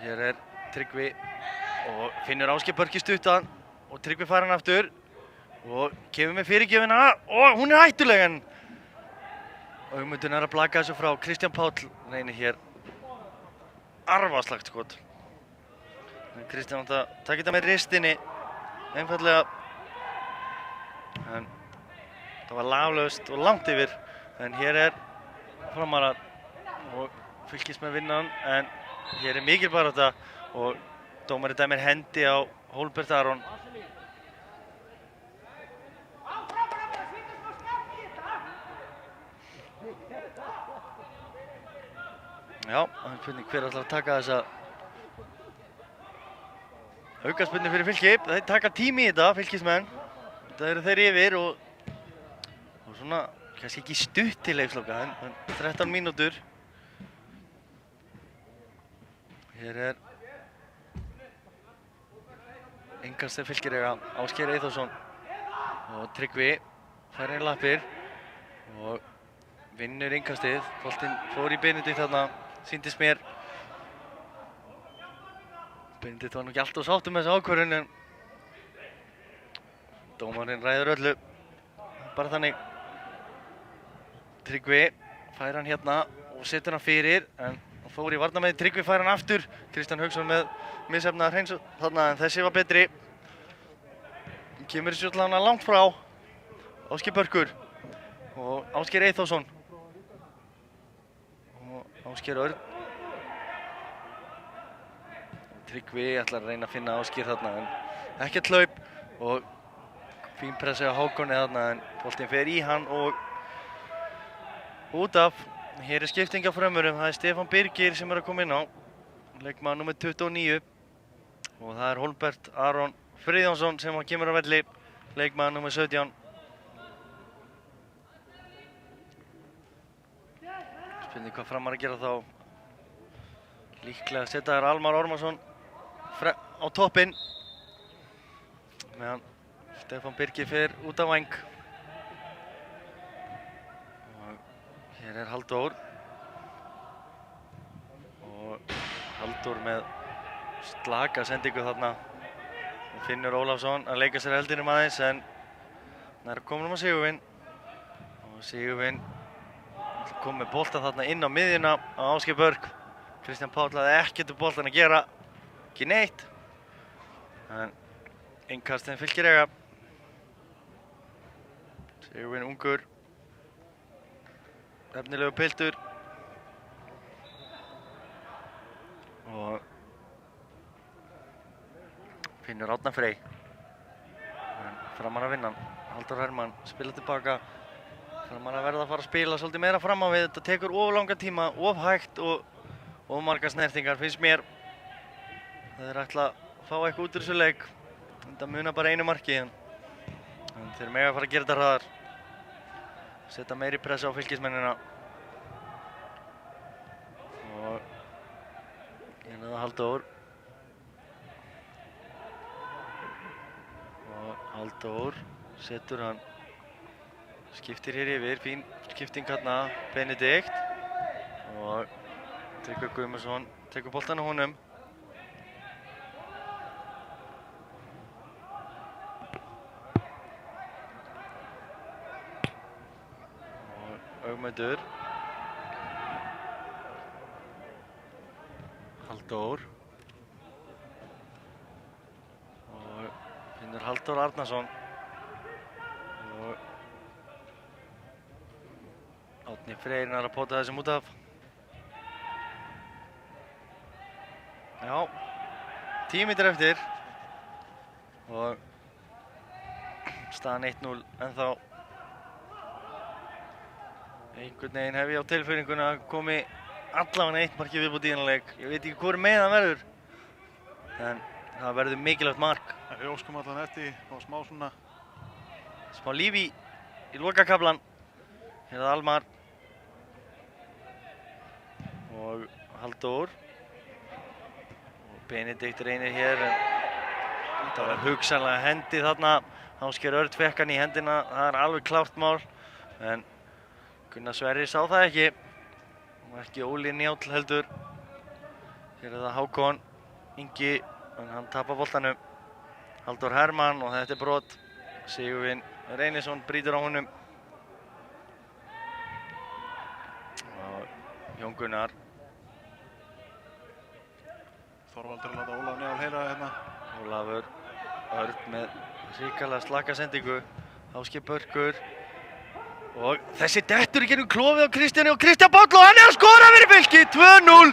Hér Tryggvi og finnur Ásgeir Börk í stuttan og Tryggvi fær hann aftur og kemur með fyrirgjöfina og hún hættuleg en Ögmundur að blaka þessu frá. Kristján Páll reynir hér arfaslagt skot. Kristján átti að taka þetta með ristinni einfaldlega en það var laflaust og langt yfir en hér Framarar og fylkismenn vinna hann en hér mikil barátta og dómari dæmir hendi á Hólbert Aron. Já, það spurning hver ætlar að taka þessa aukaspyrnu fyrir Fylki. Þeir taka tími í þetta, fylkismenn. Þetta eru þeir yfir og svona, kannski ekki stutt í leiksloka, en 13 mínútur. Hér innkastið Fylkir eiga Ásgeir Eyþórsson og Tryggvi fær inn lappir og vinnur innkastið. Boltinn fór í Benedikt þarna. Sýndist mér. Benedikt var nú ekki alltaf sáttur með þessa ákvörðun en dómarinn ræður öllu. Bara þannig. Tryggvi fær hann hérna og setur hann fyrir en hann fór í varnarmenn. Tryggvi fær hann aftur. Kristján Hauksson með misheppnaðar hreins þarna en þessi var betri. Kemur þessu allavega langt frá. Ásgeir Börkur og Ásgeir Eyþórsson. Ásgeir Örn. Tryggvi ætlar að reyna að finna Ásgeir þarna en ekkert hlaup og fín pressi á Hákoni þarna en boltinn fer í hann og út af. Hér skipting á frömmurum. Það Stefán Birgir sem að koma inn á. Leikmaður númer 29 og það Hólbert Aron Friðjónsson sem kemur á velli. Leikmaður númer 17. Spurning hvað Framar að gera þá. Líklega setja þær Almar Ormarsson á toppinn. Meðan Stefán Birgir fer út af væng. Og hér Halldór. Og Halldór með slaka sendingu þarna. Og Finnur Ólafsson að leika sér eldinum aðeins en það komin að Sigurvin. Og Sigurvin kom með boltan þarna inn á miðjuna á Ásgeir Börk. Kristján Páll hafði ekkert um boltan að gera. Ekki neitt. En innkastinn Fylkir eiga. Sigurvin ungur. Efnilegu piltur. Og Finnur Árna Frey. Framar að vinna hann. Halldór Hermann spila tilbaka. Framar að verða að fara að spila svolítið meira fram á við. Þetta tekur of langan tíma, of hægt og of margar snertingar finnst mér. Þeir ætla að fá eitthvað út úr þessu leik. Þetta munar bara einu marki en þeir mega að fara að gera þetta hraðar. Setja meiri pressa á fylkismennina. Og hérna það Halldór. Og Halldór setur hann skiptir hér yfir, fín skipting hérna, Benedikt og Tryggvi Guðmundsson tekur boltann á honum. Og Ögmundur. Halldór. Og finnur Halldór Arnarsson. Og Árni Freyr er að pota þessum út af. Já, 10 mínútur eftir og staðan 1-0 ennþá. Einhvern veginn hef ég á tilfinninguna að komi allavega 1 marki viðbútt í þennan leik. Ég veit ekki hvor meðan verður, en það verður mikilvægt mark. Við óskum allan eftir og smá líf í lokakaflan. Hér er það Almar og Halldór. Benedikt reynir hér, en þetta var hugsanlega hendi þarna. Ásgeir Örn fékk hann í hendina, það er alveg klárt mál. En Gunnar Sverrir sá það ekki. Og ekki Óli Njáll heldur. Hér er það Hákon Ingi, en hann tapar boltanum. Halldór Hermann og þetta er brot. Sigurvin Reynisson brýtur á honum. Og Jón Gunnar. Þorvaldur að láta Ólaf Njál heyra hérna. Ólafur Örn með hrikalega slaka sendingu. Ásgeir Börkur. Og þessi dettur í gegnum klofið á Kristjáni og Kristján Páll og hann er að skora fyrir Fylki. 2-0.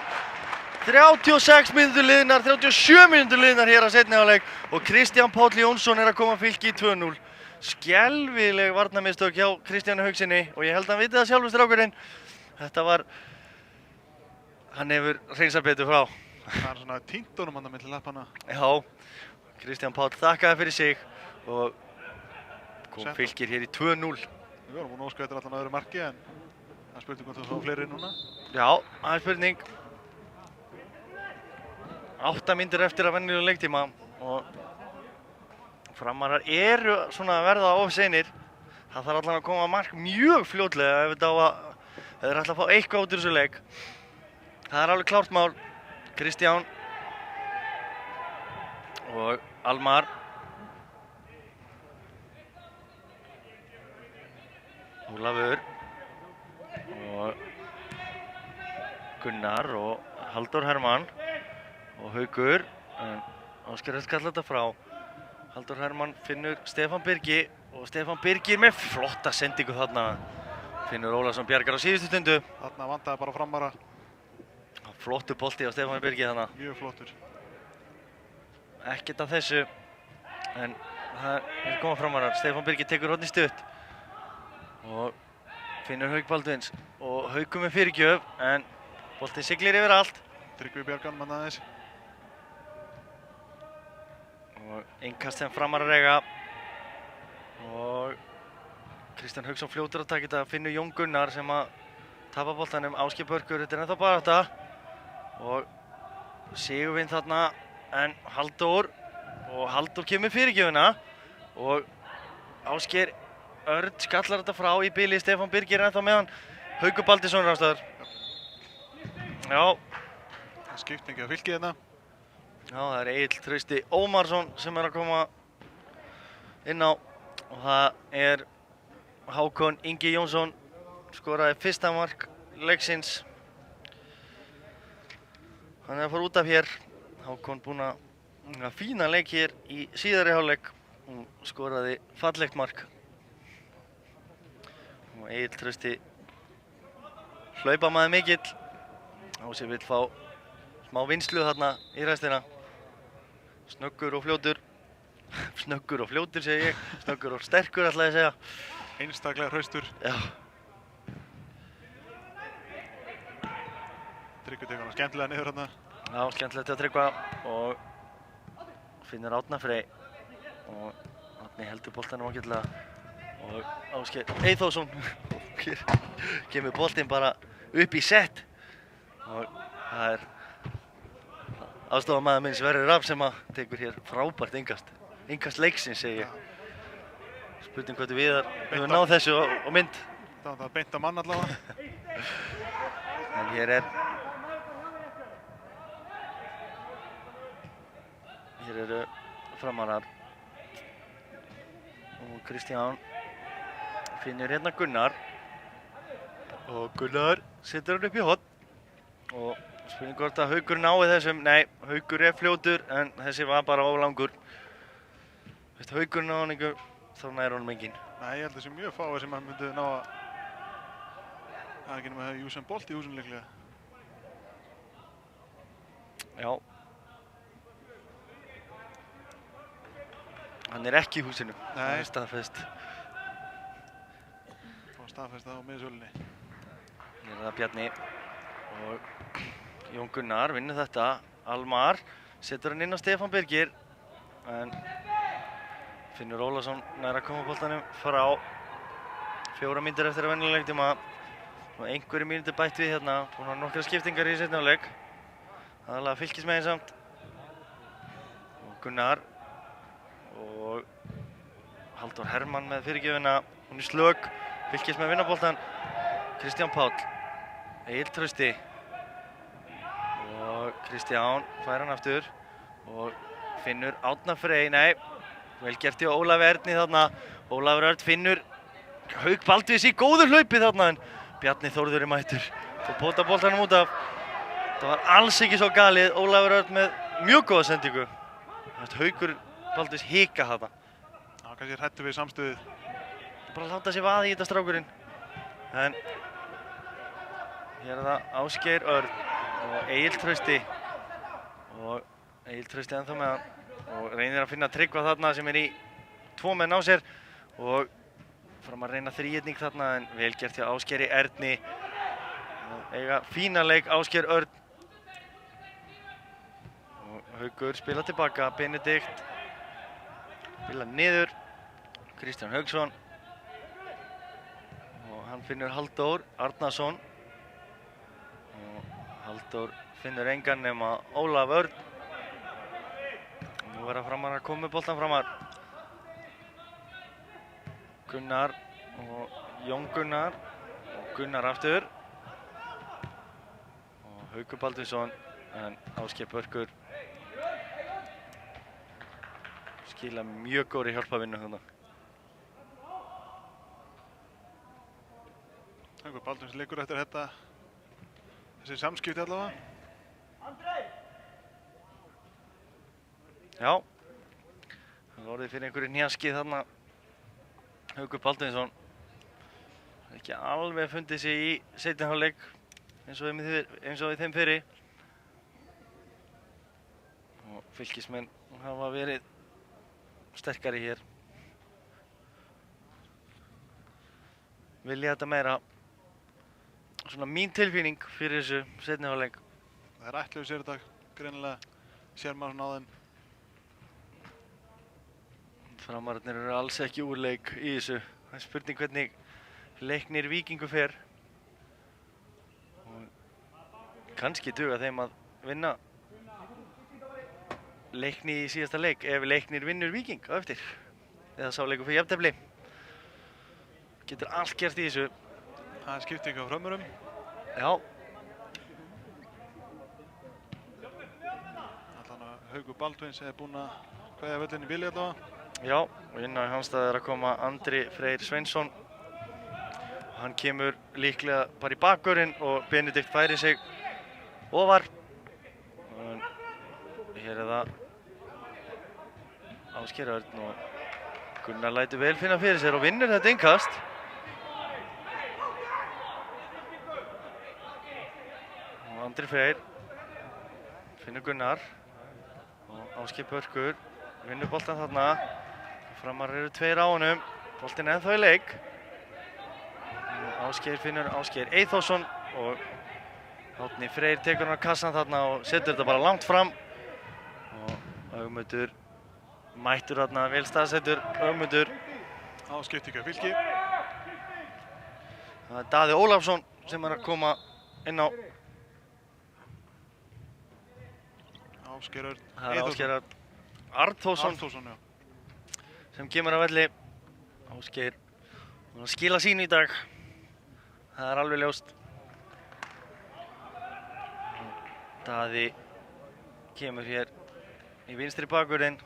36 mínútur liðnar, 37 mínútur liðnar hér að seinni hálfleik og Kristján Páll Jónsson er að koma Fylki í 2-0. Skelfileg varnarmistök hjá Kristjáni Haugsinni og ég held að hann viti það sjálfur strákurinn. Þetta var, hann hefur hreinsað betur frá. Það er svona týndunum hann milli lappana. Já, Kristján Páll þakkaði fyrir sig og kom Fylkir hér í 2-0. Við vorum búin að óska eftir allan öðru marki en það er spurning hvort þú fá fleiri núna. Já, það er spurning. 8 mínútur eftir að venjulegum leiktíma og Framarar eru svona að verða of seinir. Það þarf allan að koma mark mjög fljótlega ef þeir ætla að fá eitthvað út úr þessu leik. Það er alveg klárt mál. Kristján og Almar. Ólafur og Gunnar og Halldór Hermann og Haukur. Ásgeir Örn kallar þetta frá. Halldór Hermann finnur Stefán Birgi og Stefán Birgir með flotta sendingu þarna. Finnur Ólafsson bjargar á síðustu stundu. Þarna vantaði bara Framara. Flottur bolti á Stefáni Birgi þarna. Mjög flottur. Ekkert af þessu, en það er koma Framarar. Stefán Birgi tekur hornið stutt og finnur Hauk Baldvins og Haukur með fyrirgjöf, en boltinn siglir yfir allt. Tryggvi bjargar mann aðeins. Og innkast sem Framarar eiga og Kristján Hauksson fljótur að taka þetta, finnur Jón Gunnar sem að tapa boltanum. Ásgeir Börkur, þetta er ennþá barátta og Sigurvin þarna, en Halldór kemur fyrirgjöfina og Ásgeir Örn skallar þetta frá í bili. Stefán Birgir ennþá með hann. Haukur Baldursson ráðstöður. Já. Skiptingi af Fylki hérna. Já, það er Egill Trausti Ómarsson sem er að koma inn á og það er Hákon Ingi Jónsson. Skoraði fyrsta mark leiksins. Hann er að fara út af hér. Hákon búinn að fína leik hér í síðari hálfleik og skoraði fallegt mark. Og Egill Trausti hlaupamaður mikill. Ási vill fá smá vinslu þarna í restina. Snöggur og fljótur. Snöggur og fljótur segi ég. Snöggur og sterkur ætla ég að segja. Einstaklega hraustur. Já. Tryggvi tekur hann skemmtilega niður hérna. Já, skemmtilegt að Tryggva og finnur Árna Frey og Árni heldur boltanum ágætlega og Ásgeir Eyþórsson hér kemur boltinn bara upp í sett og það er aðstofamaður minn Sverrir Rapp sem að tekur hér frábært innkast leiksins segi ég. Spurning hvað Viðar hefur náð þessu á mynd. Það var beint að mann allavega. En hér eru framarar. Og Kristján finnur hérna Gunnar. Og Gunnar setur hann upp í horn. Og spurning hvort að Haukur nái þessum. Nei, Haukur fljótur en þessi var bara of langur. Veist, Haukur náði hann einhver, þá nær honum enginn. Nei, ég held að þessi mjög fáir sem hann myndi ná að... Það er ekki nema að hafa Usain Bolt í húsinu líklega. Já. Hann er ekki í húsinu. Nei. Það er staðfest. Fá staðfest það á miðsölinni. Hér er það Bjarni. Og Jón Gunnar vinnur þetta. Almar setur hann inn á Stefán Birgir. En Finnur Ólafsson nær að koma boltanum frá. 4 mínútur eftir að venjuleik tíma. Og einhverju mínútur bætt við hérna. Búin að nokkra skiptingar í seinni hálfleik. Aðalega Fylkismegin samt. Og Gunnar. Og Halldór Hermann með fyrirgjöfina. Hún er slög. Fylkismenn vinna boltan. Kristján Páll. Egill Trausti. Og Kristján fær hann aftur. Og Finnur Árna Frey. Nei. Vel gert hjá Ólafi Erni þarna. Ólafur Örn finnur Hauk Baldvins í góðu hlaupi þarna en Bjarni Þórður er mættur. Og póta boltanum út af. Það var alls ekki svo galið. Ólafur Örn með mjög góða sendingu. Haukur Baldvins hika þarna. Já, kannski hrættu við samstöðið. Bara láta sér vaða í þetta strákurinn. En hér er það Ásgeir Örn og Egill Trausti. Og Egill Trausti ennþá með hann. Og reynir að finna Tryggva þarna sem er í 2 menn á sér. Og fram að reyna þríhyrning þarna en vel gert hjá Ásgeiri Erni. Og eiga fína leik Ásgeir Örn. Og Haukur spila tilbaka. Benedikt spila niður. Kristján Hauksson. Og hann finnur Halldór Arnarsson. Og Halldór finnur engan nema Ólaf Örn. Nú verða framar að koma með boltan framar. Gunnar og Jón Gunnar. Og Gunnar aftur. Og Haukur Baldvinsson. En Ásgeir Börkur skila mjög góðri hjálpavinnu þarna. Haukur Baldvins leikur eftir þetta. Þessi samskipti allavega. Já, það var orðið fyrir einhverju hnjaski þarna. Haukur Baldvinsson ekki alveg fundið sig í seinni hálfleik eins og í þeim fyrri. Og Fylkismenn hafa verið sterkari hér. Vilja þetta meira. Svona mín tilfinning fyrir þessu seinni hálfleik. Það er ætluðu sér þetta, greinilega sér maður svona á þeim. Framararnir eru alls ekki úr leik í þessu. Það er spurning hvernig Leiknir Víkingur fer. Og kannski duga þeim að vinna Leikni í síðasta leik ef Leiknir vinnur Víking á eftir. Eða sá leikur fyrir jafntefli. Getur allt gert í þessu. Það er skipting á frömmurum. Já. Allan að Haukur Baldvins er búinn að kveðja völlinn í bili allavega. Já, og inn á hans stað er að koma Andri Freyr Sveinsson. Hann kemur líklega bara í bakvörðinn og Benedikt færi sig ofar. En hér er það Ásgeir Örn og Gunnar lætur vel finna fyrir sér og vinnur þetta innkast. Og Andri Freyr finnur Gunnar og Ásgeir Börkur vinnur boltan þarna. Framar eru 2 á honum. Boltinn ennþá í leik. Ásgeir finnur Ásgeir Eyþórsson og Árni Freyr tekur hann á kassan þarna og setur þetta bara langt fram. Og Ögmundur mættur þarna, vel staðsettur Ögmundur. Á skiptinga Fylki. Það er Daði Ólafsson sem er að koma inn á. Ásgeir Örn Það er Ásgeir Örn Arnþórsson Arnþórsson, já. sem kemur á velli. Ásgeir búinn að skila sínu í dag. Það er alveg ljóst. Daði kemur hér í vinstri bakvörðinn.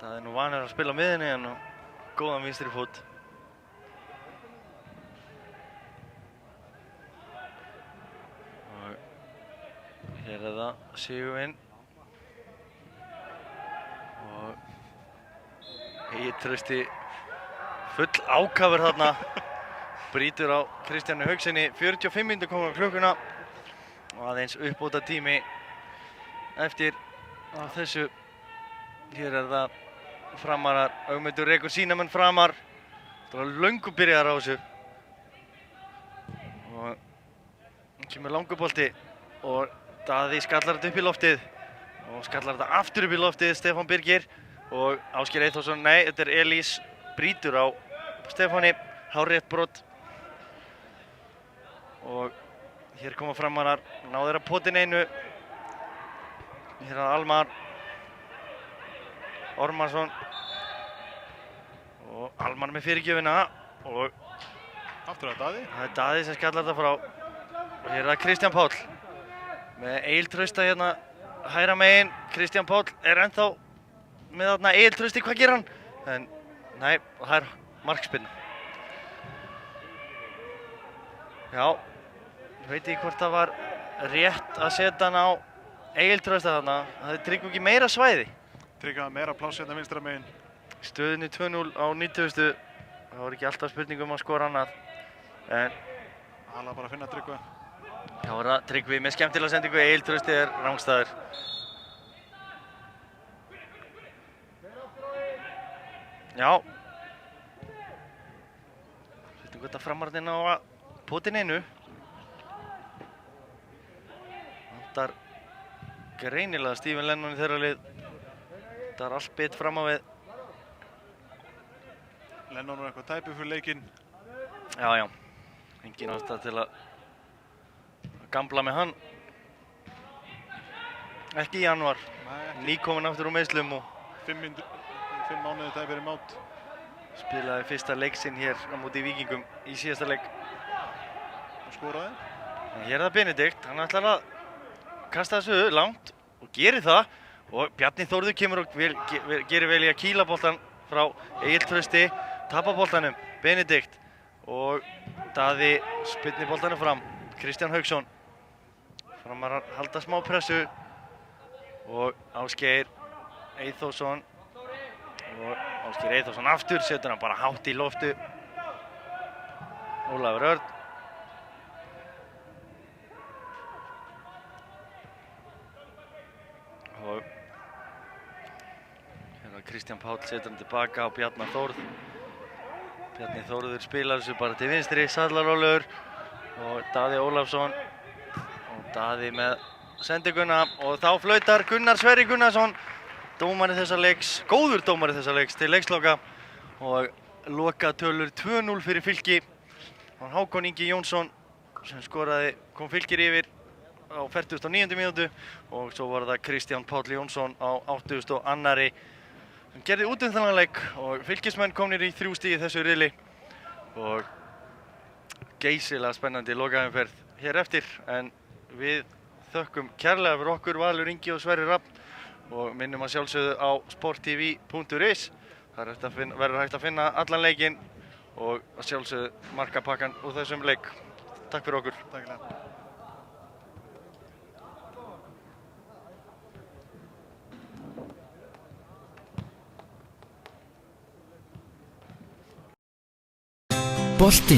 Daði er nú vanur að spila á miðjunni en á góðan vinstri fót. Og hér er það Sigurvin. Og Egill Trausti full ákafur þarna. Brýtur á Kristjáni Haugsinni. 45 mínútur koma á klukkuna. Og aðeins uppbóta tími eftir á þessu. Hér er það Framarar. Ögmundur rekur sína menn Framar. Það var löngu byrjaðar á þessu. Og kemur langubolti. Og Daði skallar þetta upp í loftið. Og skallar þetta aftur upp í loftið, Stefán Birgir. Og Ásgeir Eyþórsson, nei, þetta er Elís. Brýtur á Stefáni. Hárrétt brot. Og hér koma Framarar. Náður að potin einu. Hér er Almar Ormarsson. Og Almar með fyrirgjöfina. Og Aftur að Daði. það er Daði sem skallar þetta frá. Og hér er það Kristján Páll. Með Egil Trausta hérna hægra megin. Kristján Páll er ennþá með þarna Egil Trausti, hvað gerir hann? En nei, það er markspyrna. Já, ég veit ekki hvort það var rétt að setja hann á Egil Trausta þarna. Það tryggum ekki meira svæði. Tryggja meira pláss hérna vinstra megin. Stöðunni 2-0 á 90. Það var ekki alltaf spurning að skora annað. En Alla bara að finna Tryggva. þá er það Tryggvi með skemmtilega sendingu. Egil Trausti er rangstæður. Já. Settum gott að Framararnir ná að potin einu. Vantar greinilega Stephen Lennon í þeirra lið. Það er allt bit fram á við. Lennon er eitthvað tæpur fyrir leikinn. Já, já. Engin ástæða til að gambla með hann. Ekki í janúar. Nýkominn aftur úr meiðslum og 5 mánuði tæpur í mát. spilaði fyrsta leik sinn hér á móti Víkingum í síðasta leik. Og skoraði. En hér er það Benedikt. Hann ætlar að kasta þessu langt og gerir það. Og Bjarni Þórður kemur og gerir vel í að kýla boltan frá Egill Trausti. Tapar boltanum. Benedikt. Og Daði spyrnir boltanum fram. Kristján Hauksson. Framarar halda smá pressu. Og Ásgeir Eyþórsson. Og Ásgeir Eyþórsson aftur. Setur hann bara hátt í loftu. Ólafur Örn. Og hérna Kristján Páll setur hann tilbaka á Bjarna Þórð. Bjarni Þórður spilar þessu bara til vinstri, sallarólegur. Og Daði Ólafsson. Og Daði með sendinguna. Og þá flautar Gunnar Sverrir Gunnarsson, dómari þessa leiks, góður dómari þessa leiks, til leiksloka. Og lokatölur 2-0 fyrir Fylki. Og Hákon Ingi Jónsson sem skoraði, kom Fylkir yfir á 49. mínútu. Og svo var það Kristján Páll Jónsson á 82. sem gerði út þennan leik. Og Fylkismenn komnir í 3 stig í þessu riðli. Og geysilega spennandi lokaumferð hér eftir. En við þökkum kærlega fyrir okkur, Valur Ingi og Sverrir Rafn. Og minnum að sjálfsögðu á sporttv.is. Það verður hægt að finna allan leikinn og að sjálfsögðu markapakkan úr þessum leik. Takk fyrir okkur. Takk fyrir. Boltinn